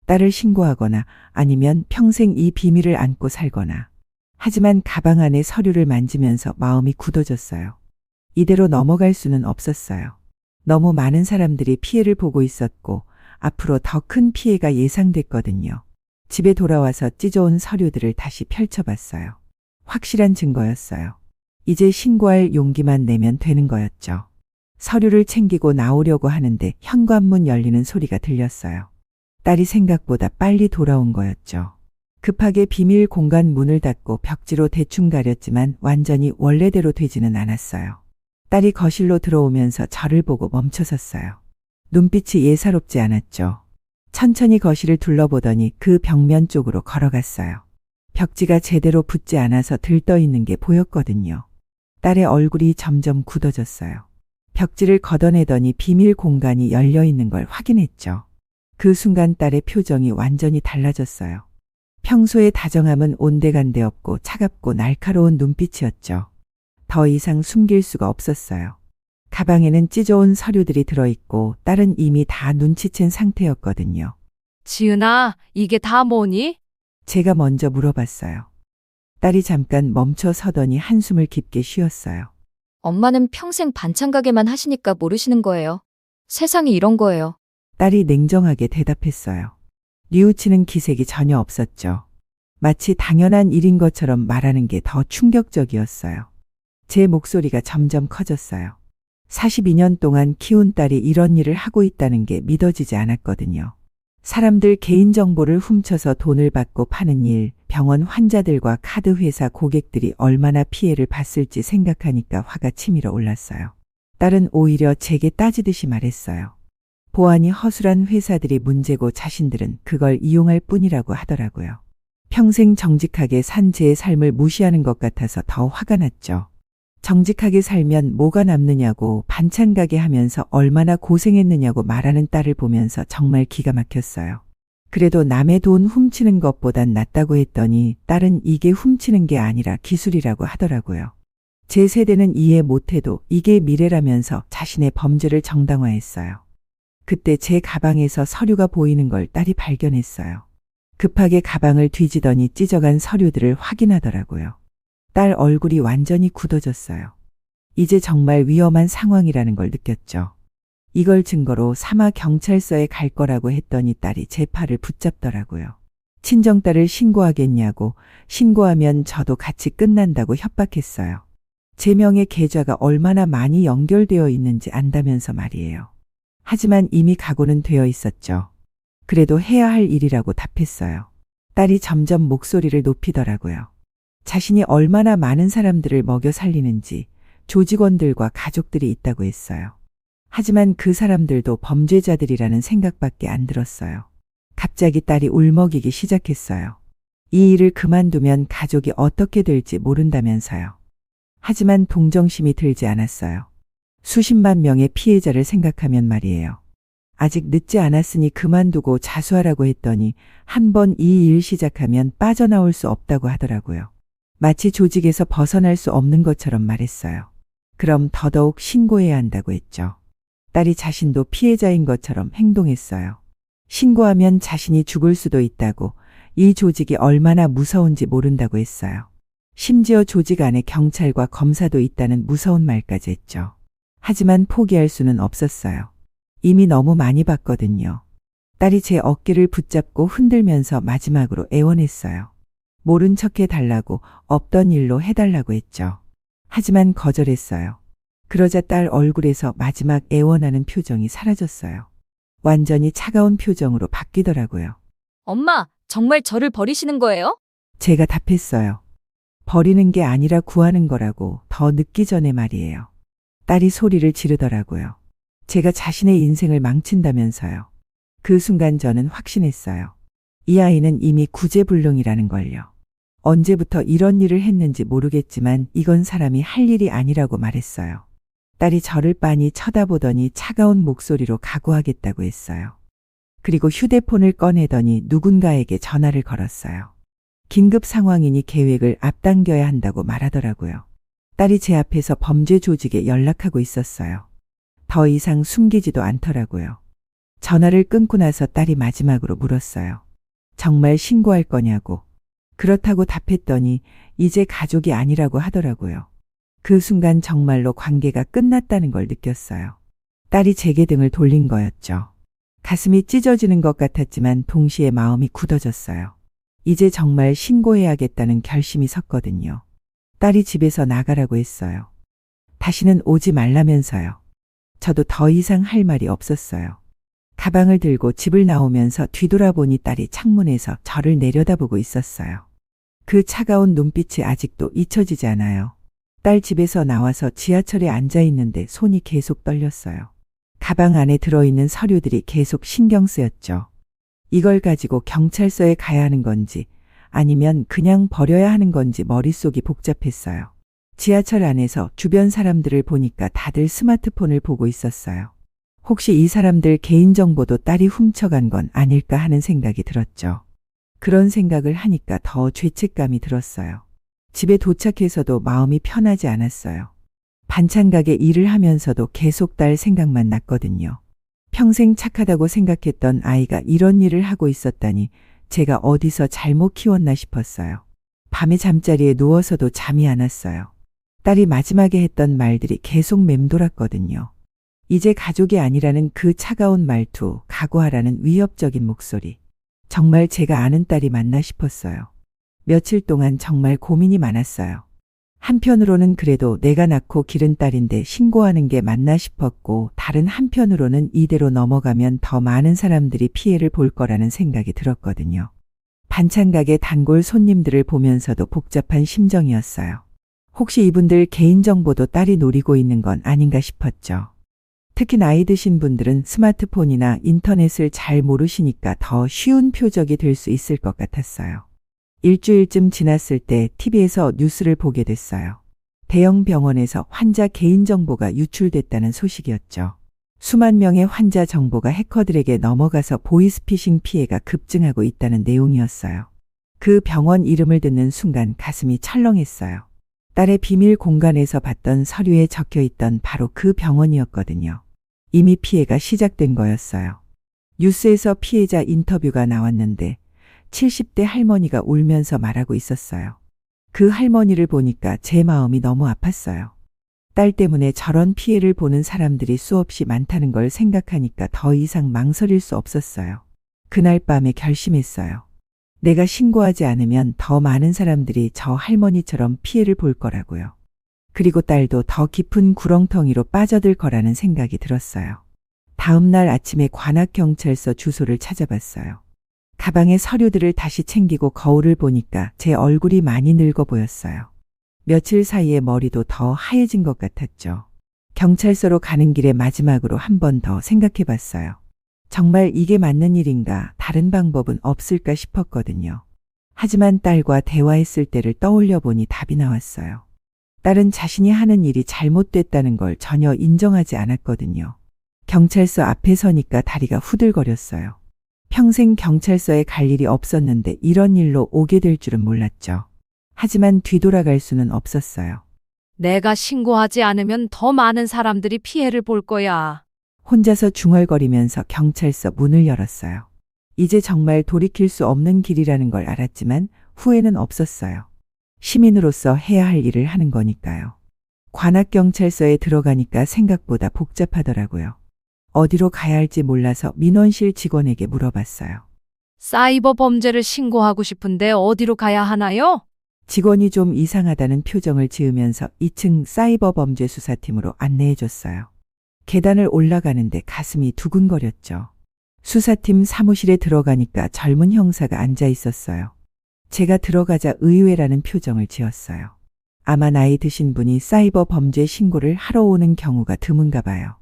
딸을 신고하거나 아니면 평생 이 비밀을 안고 살거나. 하지만 가방 안에 서류를 만지면서 마음이 굳어졌어요. 이대로 넘어갈 수는 없었어요. 너무 많은 사람들이 피해를 보고 있었고 앞으로 더 큰 피해가 예상됐거든요. 집에 돌아와서 찢어온 서류들을 다시 펼쳐봤어요. 확실한 증거였어요. 이제 신고할 용기만 내면 되는 거였죠. 서류를 챙기고 나오려고 하는데 현관문 열리는 소리가 들렸어요. 딸이 생각보다 빨리 돌아온 거였죠. 급하게 비밀 공간 문을 닫고 벽지로 대충 가렸지만 완전히 원래대로 되지는 않았어요. 딸이 거실로 들어오면서 저를 보고 멈춰섰어요. 눈빛이 예사롭지 않았죠. 천천히 거실을 둘러보더니 그 벽면 쪽으로 걸어갔어요. 벽지가 제대로 붙지 않아서 들떠 있는 게 보였거든요. 딸의 얼굴이 점점 굳어졌어요. 벽지를 걷어내더니 비밀 공간이 열려 있는 걸 확인했죠. 그 순간 딸의 표정이 완전히 달라졌어요. 평소의 다정함은 온데간데 없고 차갑고 날카로운 눈빛이었죠. 더 이상 숨길 수가 없었어요. 가방에는 찢어온 서류들이 들어있고 딸은 이미 다 눈치챈 상태였거든요. 지은아, 이게 다 뭐니? 제가 먼저 물어봤어요. 딸이 잠깐 멈춰 서더니 한숨을 깊게 쉬었어요. 엄마는 평생 반찬 가게만 하시니까 모르시는 거예요. 세상이 이런 거예요. 딸이 냉정하게 대답했어요. 뉘우치는 기색이 전혀 없었죠. 마치 당연한 일인 것처럼 말하는 게 더 충격적이었어요. 제 목소리가 점점 커졌어요. 42년 동안 키운 딸이 이런 일을 하고 있다는 게 믿어지지 않았거든요. 사람들 개인정보를 훔쳐서 돈을 받고 파는 일, 병원 환자들과 카드회사 고객들이 얼마나 피해를 봤을지 생각하니까 화가 치밀어 올랐어요. 딸은 오히려 제게 따지듯이 말했어요. 보안이 허술한 회사들이 문제고 자신들은 그걸 이용할 뿐이라고 하더라고요. 평생 정직하게 산 제 삶을 무시하는 것 같아서 더 화가 났죠. 정직하게 살면 뭐가 남느냐고 반찬 가게 하면서 얼마나 고생했느냐고 말하는 딸을 보면서 정말 기가 막혔어요. 그래도 남의 돈 훔치는 것보단 낫다고 했더니 딸은 이게 훔치는 게 아니라 기술이라고 하더라고요. 제 세대는 이해 못해도 이게 미래라면서 자신의 범죄를 정당화했어요. 그때 제 가방에서 서류가 보이는 걸 딸이 발견했어요. 급하게 가방을 뒤지더니 찢어간 서류들을 확인하더라고요. 딸 얼굴이 완전히 굳어졌어요. 이제 정말 위험한 상황이라는 걸 느꼈죠. 이걸 증거로 사마 경찰서에 갈 거라고 했더니 딸이 제 팔을 붙잡더라고요. 친정딸을 신고하겠냐고, 신고하면 저도 같이 끝난다고 협박했어요. 제 명의 계좌가 얼마나 많이 연결되어 있는지 안다면서 말이에요. 하지만 이미 각오는 되어 있었죠. 그래도 해야 할 일이라고 답했어요. 딸이 점점 목소리를 높이더라고요. 자신이 얼마나 많은 사람들을 먹여 살리는지 조직원들과 가족들이 있다고 했어요. 하지만 그 사람들도 범죄자들이라는 생각밖에 안 들었어요. 갑자기 딸이 울먹이기 시작했어요. 이 일을 그만두면 가족이 어떻게 될지 모른다면서요. 하지만 동정심이 들지 않았어요. 수십만 명의 피해자를 생각하면 말이에요. 아직 늦지 않았으니 그만두고 자수하라고 했더니 한 번 이 일 시작하면 빠져나올 수 없다고 하더라고요. 마치 조직에서 벗어날 수 없는 것처럼 말했어요. 그럼 더더욱 신고해야 한다고 했죠. 딸이 자신도 피해자인 것처럼 행동했어요. 신고하면 자신이 죽을 수도 있다고, 이 조직이 얼마나 무서운지 모른다고 했어요. 심지어 조직 안에 경찰과 검사도 있다는 무서운 말까지 했죠. 하지만 포기할 수는 없었어요. 이미 너무 많이 봤거든요. 딸이 제 어깨를 붙잡고 흔들면서 마지막으로 애원했어요. 모른 척 해달라고, 없던 일로 해달라고 했죠. 하지만 거절했어요. 그러자 딸 얼굴에서 마지막 애원하는 표정이 사라졌어요. 완전히 차가운 표정으로 바뀌더라고요. 엄마, 정말 저를 버리시는 거예요? 제가 답했어요. 버리는 게 아니라 구하는 거라고, 더 늦기 전에 말이에요. 딸이 소리를 지르더라고요. 제가 자신의 인생을 망친다면서요. 그 순간 저는 확신했어요. 이 아이는 이미 구제불능이라는 걸요. 언제부터 이런 일을 했는지 모르겠지만 이건 사람이 할 일이 아니라고 말했어요. 딸이 저를 빤히 쳐다보더니 차가운 목소리로 각오하겠다고 했어요. 그리고 휴대폰을 꺼내더니 누군가에게 전화를 걸었어요. 긴급 상황이니 계획을 앞당겨야 한다고 말하더라고요. 딸이 제 앞에서 범죄 조직에 연락하고 있었어요. 더 이상 숨기지도 않더라고요. 전화를 끊고 나서 딸이 마지막으로 물었어요. 정말 신고할 거냐고. 그렇다고 답했더니 이제 가족이 아니라고 하더라고요. 그 순간 정말로 관계가 끝났다는 걸 느꼈어요. 딸이 제게 등을 돌린 거였죠. 가슴이 찢어지는 것 같았지만 동시에 마음이 굳어졌어요. 이제 정말 신고해야겠다는 결심이 섰거든요. 딸이 집에서 나가라고 했어요. 다시는 오지 말라면서요. 저도 더 이상 할 말이 없었어요. 가방을 들고 집을 나오면서 뒤돌아보니 딸이 창문에서 저를 내려다보고 있었어요. 그 차가운 눈빛이 아직도 잊혀지지 않아요. 딸 집에서 나와서 지하철에 앉아 있는데 손이 계속 떨렸어요. 가방 안에 들어있는 서류들이 계속 신경 쓰였죠. 이걸 가지고 경찰서에 가야 하는 건지 아니면 그냥 버려야 하는 건지 머릿속이 복잡했어요. 지하철 안에서 주변 사람들을 보니까 다들 스마트폰을 보고 있었어요. 혹시 이 사람들 개인정보도 딸이 훔쳐간 건 아닐까 하는 생각이 들었죠. 그런 생각을 하니까 더 죄책감이 들었어요. 집에 도착해서도 마음이 편하지 않았어요. 반찬 가게 일을 하면서도 계속 딸 생각만 났거든요. 평생 착하다고 생각했던 아이가 이런 일을 하고 있었다니 제가 어디서 잘못 키웠나 싶었어요. 밤에 잠자리에 누워서도 잠이 안 왔어요. 딸이 마지막에 했던 말들이 계속 맴돌았거든요. 이제 가족이 아니라는 그 차가운 말투, 각오하라는 위협적인 목소리. 정말 제가 아는 딸이 맞나 싶었어요. 며칠 동안 정말 고민이 많았어요. 한편으로는 그래도 내가 낳고 기른 딸인데 신고하는 게 맞나 싶었고, 다른 한편으로는 이대로 넘어가면 더 많은 사람들이 피해를 볼 거라는 생각이 들었거든요. 반찬 가게 단골 손님들을 보면서도 복잡한 심정이었어요. 혹시 이분들 개인정보도 딸이 노리고 있는 건 아닌가 싶었죠. 특히 나이 드신 분들은 스마트폰이나 인터넷을 잘 모르시니까 더 쉬운 표적이 될 수 있을 것 같았어요. 일주일쯤 지났을 때 TV에서 뉴스를 보게 됐어요. 대형 병원에서 환자 개인정보가 유출됐다는 소식이었죠. 수만 명의 환자 정보가 해커들에게 넘어가서 보이스피싱 피해가 급증하고 있다는 내용이었어요. 그 병원 이름을 듣는 순간 가슴이 철렁했어요. 딸의 비밀 공간에서 봤던 서류에 적혀 있던 바로 그 병원이었거든요. 이미 피해가 시작된 거였어요. 뉴스에서 피해자 인터뷰가 나왔는데 70대 할머니가 울면서 말하고 있었어요. 그 할머니를 보니까 제 마음이 너무 아팠어요. 딸 때문에 저런 피해를 보는 사람들이 수없이 많다는 걸 생각하니까 더 이상 망설일 수 없었어요. 그날 밤에 결심했어요. 내가 신고하지 않으면 더 많은 사람들이 저 할머니처럼 피해를 볼 거라고요. 그리고 딸도 더 깊은 구렁텅이로 빠져들 거라는 생각이 들었어요. 다음 날 아침에 관악경찰서 주소를 찾아봤어요. 가방에 서류들을 다시 챙기고 거울을 보니까 제 얼굴이 많이 늙어 보였어요. 며칠 사이에 머리도 더 하얘진 것 같았죠. 경찰서로 가는 길에 마지막으로 한 번 더 생각해 봤어요. 정말 이게 맞는 일인가, 다른 방법은 없을까 싶었거든요. 하지만 딸과 대화했을 때를 떠올려 보니 답이 나왔어요. 딸은 자신이 하는 일이 잘못됐다는 걸 전혀 인정하지 않았거든요. 경찰서 앞에 서니까 다리가 후들거렸어요. 평생 경찰서에 갈 일이 없었는데 이런 일로 오게 될 줄은 몰랐죠. 하지만 뒤돌아갈 수는 없었어요. 내가 신고하지 않으면 더 많은 사람들이 피해를 볼 거야. 혼자서 중얼거리면서 경찰서 문을 열었어요. 이제 정말 돌이킬 수 없는 길이라는 걸 알았지만 후회는 없었어요. 시민으로서 해야 할 일을 하는 거니까요. 관악경찰서에 들어가니까 생각보다 복잡하더라고요. 어디로 가야 할지 몰라서 민원실 직원에게 물어봤어요. 사이버 범죄를 신고하고 싶은데 어디로 가야 하나요? 직원이 좀 이상하다는 표정을 지으면서 2층 사이버 범죄 수사팀으로 안내해 줬어요. 계단을 올라가는데 가슴이 두근거렸죠. 수사팀 사무실에 들어가니까 젊은 형사가 앉아 있었어요. 제가 들어가자 의외라는 표정을 지었어요. 아마 나이 드신 분이 사이버 범죄 신고를 하러 오는 경우가 드문가 봐요.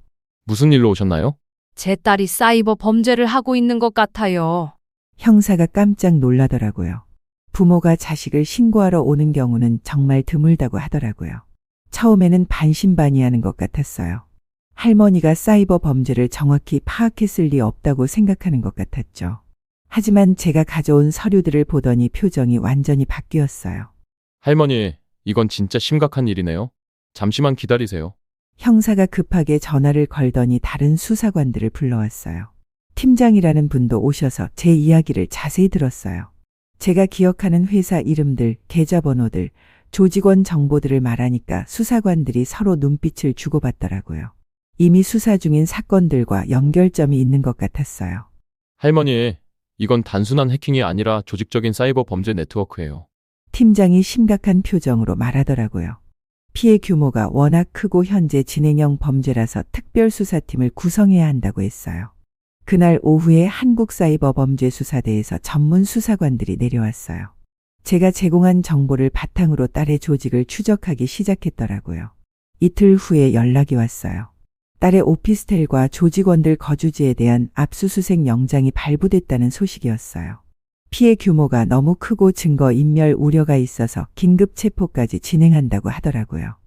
무슨 일로 오셨나요? 제 딸이 사이버 범죄를 하고 있는 것 같아요. 형사가 깜짝 놀라더라고요. 부모가 자식을 신고하러 오는 경우는 정말 드물다고 하더라고요. 처음에는 반신반의하는 것 같았어요. 할머니가 사이버 범죄를 정확히 파악했을 리 없다고 생각하는 것 같았죠. 하지만 제가 가져온 서류들을 보더니 표정이 완전히 바뀌었어요. 할머니, 이건 진짜 심각한 일이네요. 잠시만 기다리세요. 형사가 급하게 전화를 걸더니 다른 수사관들을 불러왔어요. 팀장이라는 분도 오셔서 제 이야기를 자세히 들었어요. 제가 기억하는 회사 이름들, 계좌번호들, 조직원 정보들을 말하니까 수사관들이 서로 눈빛을 주고받더라고요. 이미 수사 중인 사건들과 연결점이 있는 것 같았어요. 할머니, 이건 단순한 해킹이 아니라 조직적인 사이버 범죄 네트워크예요. 팀장이 심각한 표정으로 말하더라고요. 피해 규모가 워낙 크고 현재 진행형 범죄라서 특별수사팀을 구성해야 한다고 했어요. 그날 오후에 한국사이버범죄수사대에서 전문 수사관들이 내려왔어요. 제가 제공한 정보를 바탕으로 딸의 조직을 추적하기 시작했더라고요. 이틀 후에 연락이 왔어요. 딸의 오피스텔과 조직원들 거주지에 대한 압수수색 영장이 발부됐다는 소식이었어요. 피해 규모가 너무 크고 증거 인멸 우려가 있어서 긴급 체포까지 진행한다고 하더라고요.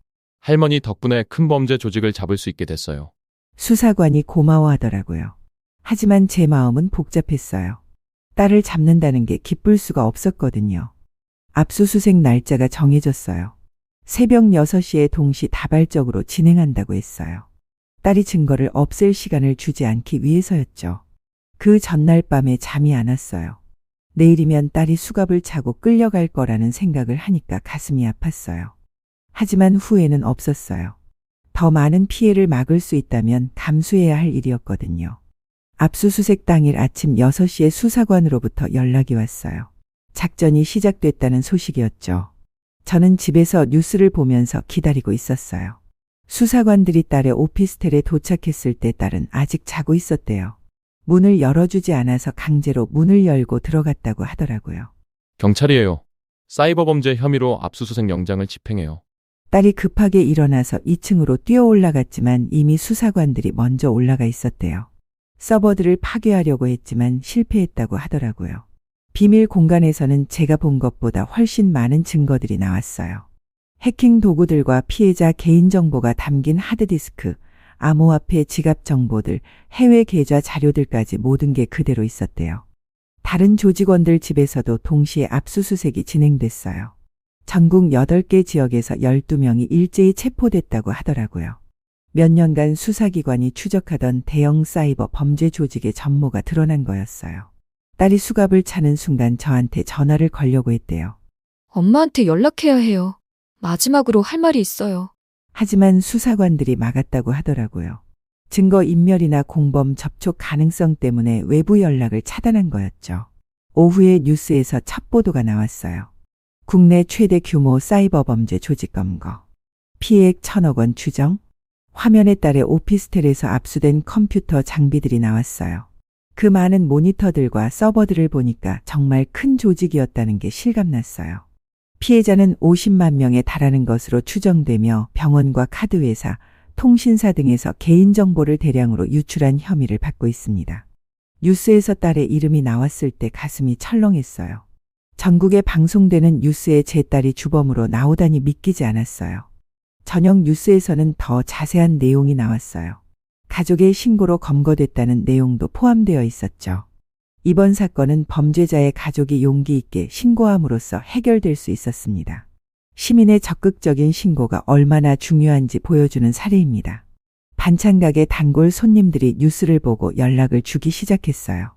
할머니 덕분에 큰 범죄 조직을 잡을 수 있게 됐어요. 수사관이 고마워하더라고요. 하지만 제 마음은 복잡했어요. 딸을 잡는다는 게 기쁠 수가 없었거든요. 압수수색 날짜가 정해졌어요. 새벽 6시에 동시다발적으로 진행한다고 했어요. 딸이 증거를 없앨 시간을 주지 않기 위해서였죠. 그 전날 밤에 잠이 안 왔어요. 내일이면 딸이 수갑을 차고 끌려갈 거라는 생각을 하니까 가슴이 아팠어요. 하지만 후회는 없었어요. 더 많은 피해를 막을 수 있다면 감수해야 할 일이었거든요. 압수수색 당일 아침 6시에 수사관으로부터 연락이 왔어요. 작전이 시작됐다는 소식이었죠. 저는 집에서 뉴스를 보면서 기다리고 있었어요. 수사관들이 딸의 오피스텔에 도착했을 때 딸은 아직 자고 있었대요. 문을 열어주지 않아서 강제로 문을 열고 들어갔다고 하더라고요. 경찰이에요. 사이버 범죄 혐의로 압수수색 영장을 집행해요. 딸이 급하게 일어나서 2층으로 뛰어 올라갔지만 이미 수사관들이 먼저 올라가 있었대요. 서버들을 파괴하려고 했지만 실패했다고 하더라고요. 비밀 공간에서는 제가 본 것보다 훨씬 많은 증거들이 나왔어요. 해킹 도구들과 피해자 개인정보가 담긴 하드디스크, 암호화폐 지갑 정보들, 해외 계좌 자료들까지 모든 게 그대로 있었대요. 다른 조직원들 집에서도 동시에 압수수색이 진행됐어요. 전국 8개 지역에서 12명이 일제히 체포됐다고 하더라고요. 몇 년간 수사기관이 추적하던 대형 사이버 범죄 조직의 전모가 드러난 거였어요. 딸이 수갑을 차는 순간 저한테 전화를 걸려고 했대요. 엄마한테 연락해야 해요. 마지막으로 할 말이 있어요. 하지만 수사관들이 막았다고 하더라고요. 증거 인멸이나 공범 접촉 가능성 때문에 외부 연락을 차단한 거였죠. 오후에 뉴스에서 첫 보도가 나왔어요. 국내 최대 규모 사이버 범죄 조직 검거. 피해액 1,000억 원 추정? 화면에 딸의 오피스텔에서 압수된 컴퓨터 장비들이 나왔어요. 그 많은 모니터들과 서버들을 보니까 정말 큰 조직이었다는 게 실감났어요. 피해자는 50만 명에 달하는 것으로 추정되며 병원과 카드회사, 통신사 등에서 개인정보를 대량으로 유출한 혐의를 받고 있습니다. 뉴스에서 딸의 이름이 나왔을 때 가슴이 철렁했어요. 전국에 방송되는 뉴스에 제 딸이 주범으로 나오다니 믿기지 않았어요. 저녁 뉴스에서는 더 자세한 내용이 나왔어요. 가족의 신고로 검거됐다는 내용도 포함되어 있었죠. 이번 사건은 범죄자의 가족이 용기 있게 신고함으로써 해결될 수 있었습니다. 시민의 적극적인 신고가 얼마나 중요한지 보여주는 사례입니다. 반찬가게 단골 손님들이 뉴스를 보고 연락을 주기 시작했어요.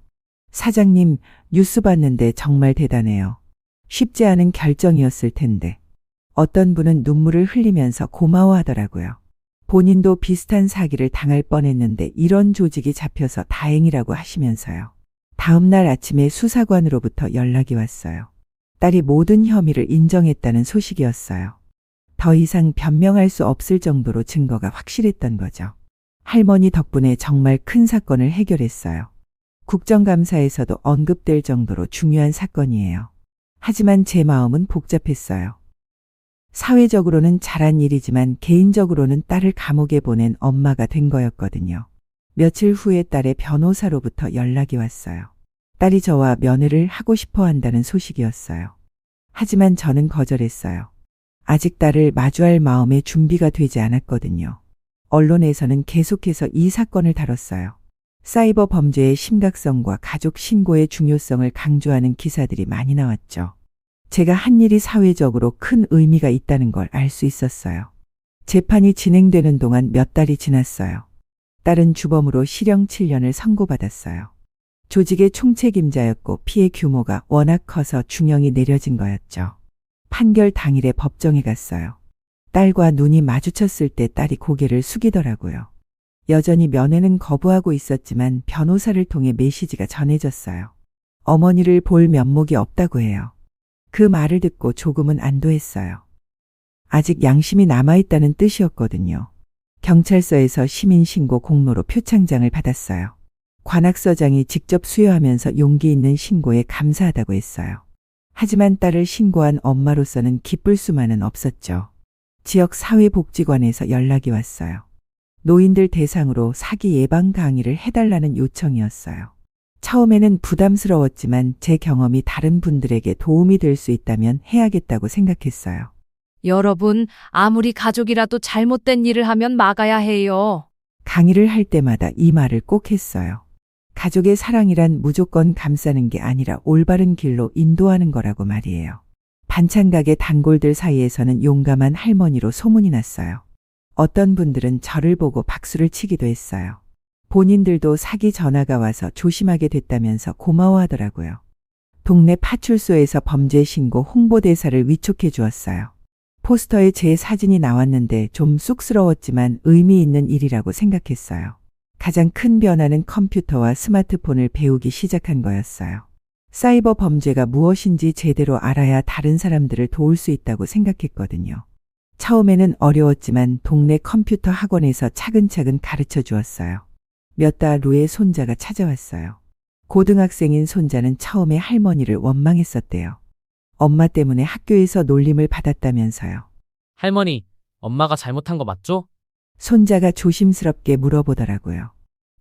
사장님, 뉴스 봤는데 정말 대단해요. 쉽지 않은 결정이었을 텐데. 어떤 분은 눈물을 흘리면서 고마워하더라고요. 본인도 비슷한 사기를 당할 뻔했는데 이런 조직이 잡혀서 다행이라고 하시면서요. 다음 날 아침에 수사관으로부터 연락이 왔어요. 딸이 모든 혐의를 인정했다는 소식이었어요. 더 이상 변명할 수 없을 정도로 증거가 확실했던 거죠. 할머니 덕분에 정말 큰 사건을 해결했어요. 국정감사에서도 언급될 정도로 중요한 사건이에요. 하지만 제 마음은 복잡했어요. 사회적으로는 잘한 일이지만 개인적으로는 딸을 감옥에 보낸 엄마가 된 거였거든요. 며칠 후에 딸의 변호사로부터 연락이 왔어요. 딸이 저와 면회를 하고 싶어 한다는 소식이었어요. 하지만 저는 거절했어요. 아직 딸을 마주할 마음의 준비가 되지 않았거든요. 언론에서는 계속해서 이 사건을 다뤘어요. 사이버 범죄의 심각성과 가족 신고의 중요성을 강조하는 기사들이 많이 나왔죠. 제가 한 일이 사회적으로 큰 의미가 있다는 걸 알 수 있었어요. 재판이 진행되는 동안 몇 달이 지났어요. 딸은 주범으로 실형 7년을 선고받았어요. 조직의 총책임자였고 피해 규모가 워낙 커서 중형이 내려진 거였죠. 판결 당일에 법정에 갔어요. 딸과 눈이 마주쳤을 때 딸이 고개를 숙이더라고요. 여전히 면회는 거부하고 있었지만 변호사를 통해 메시지가 전해졌어요. 어머니를 볼 면목이 없다고 해요. 그 말을 듣고 조금은 안도했어요. 아직 양심이 남아있다는 뜻이었거든요. 경찰서에서 시민신고 공로로 표창장을 받았어요. 관악서장이 직접 수여하면서 용기 있는 신고에 감사하다고 했어요. 하지만 딸을 신고한 엄마로서는 기쁠 수만은 없었죠. 지역 사회복지관에서 연락이 왔어요. 노인들 대상으로 사기 예방 강의를 해달라는 요청이었어요. 처음에는 부담스러웠지만 제 경험이 다른 분들에게 도움이 될 수 있다면 해야겠다고 생각했어요. 여러분, 아무리 가족이라도 잘못된 일을 하면 막아야 해요. 강의를 할 때마다 이 말을 꼭 했어요. 가족의 사랑이란 무조건 감싸는 게 아니라 올바른 길로 인도하는 거라고 말이에요. 반찬가게 단골들 사이에서는 용감한 할머니로 소문이 났어요. 어떤 분들은 저를 보고 박수를 치기도 했어요. 본인들도 사기 전화가 와서 조심하게 됐다면서 고마워하더라고요. 동네 파출소에서 범죄 신고 홍보대사를 위촉해 주었어요. 포스터에 제 사진이 나왔는데 좀 쑥스러웠지만 의미 있는 일이라고 생각했어요. 가장 큰 변화는 컴퓨터와 스마트폰을 배우기 시작한 거였어요. 사이버 범죄가 무엇인지 제대로 알아야 다른 사람들을 도울 수 있다고 생각했거든요. 처음에는 어려웠지만 동네 컴퓨터 학원에서 차근차근 가르쳐 주었어요. 몇 달 후에 손자가 찾아왔어요. 고등학생인 손자는 처음에 할머니를 원망했었대요. 엄마 때문에 학교에서 놀림을 받았다면서요. 할머니, 엄마가 잘못한 거 맞죠? 손자가 조심스럽게 물어보더라고요.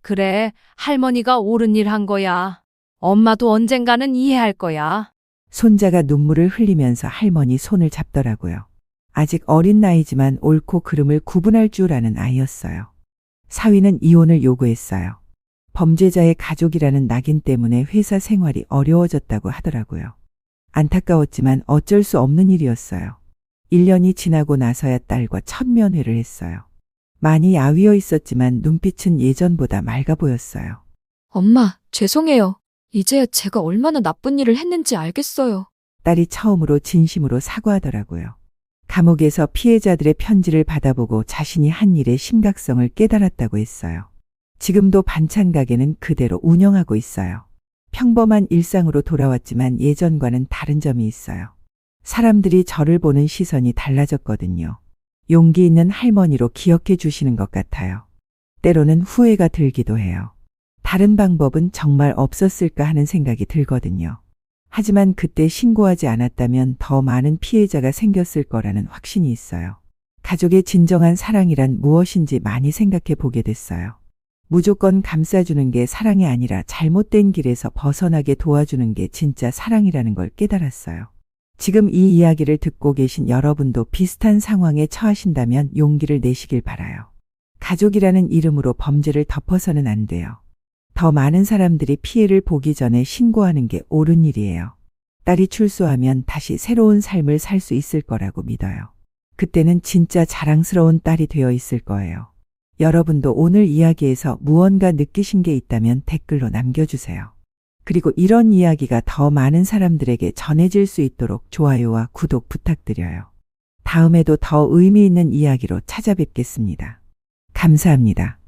그래, 할머니가 옳은 일 한 거야. 엄마도 언젠가는 이해할 거야. 손자가 눈물을 흘리면서 할머니 손을 잡더라고요. 아직 어린 나이지만 옳고 그름을 구분할 줄 아는 아이였어요. 사위는 이혼을 요구했어요. 범죄자의 가족이라는 낙인 때문에 회사 생활이 어려워졌다고 하더라고요. 안타까웠지만 어쩔 수 없는 일이었어요. 1년이 지나고 나서야 딸과 첫 면회를 했어요. 많이 야위어 있었지만 눈빛은 예전보다 맑아 보였어요. 엄마, 죄송해요. 이제야 제가 얼마나 나쁜 일을 했는지 알겠어요. 딸이 처음으로 진심으로 사과하더라고요. 감옥에서 피해자들의 편지를 받아보고 자신이 한 일의 심각성을 깨달았다고 했어요. 지금도 반찬 가게는 그대로 운영하고 있어요. 평범한 일상으로 돌아왔지만 예전과는 다른 점이 있어요. 사람들이 저를 보는 시선이 달라졌거든요. 용기 있는 할머니로 기억해 주시는 것 같아요. 때로는 후회가 들기도 해요. 다른 방법은 정말 없었을까 하는 생각이 들거든요. 하지만 그때 신고하지 않았다면 더 많은 피해자가 생겼을 거라는 확신이 있어요. 가족의 진정한 사랑이란 무엇인지 많이 생각해 보게 됐어요. 무조건 감싸주는 게 사랑이 아니라 잘못된 길에서 벗어나게 도와주는 게 진짜 사랑이라는 걸 깨달았어요. 지금 이 이야기를 듣고 계신 여러분도 비슷한 상황에 처하신다면 용기를 내시길 바라요. 가족이라는 이름으로 범죄를 덮어서는 안 돼요. 더 많은 사람들이 피해를 보기 전에 신고하는 게 옳은 일이에요. 딸이 출소하면 다시 새로운 삶을 살 수 있을 거라고 믿어요. 그때는 진짜 자랑스러운 딸이 되어 있을 거예요. 여러분도 오늘 이야기에서 무언가 느끼신 게 있다면 댓글로 남겨주세요. 그리고 이런 이야기가 더 많은 사람들에게 전해질 수 있도록 좋아요와 구독 부탁드려요. 다음에도 더 의미 있는 이야기로 찾아뵙겠습니다. 감사합니다.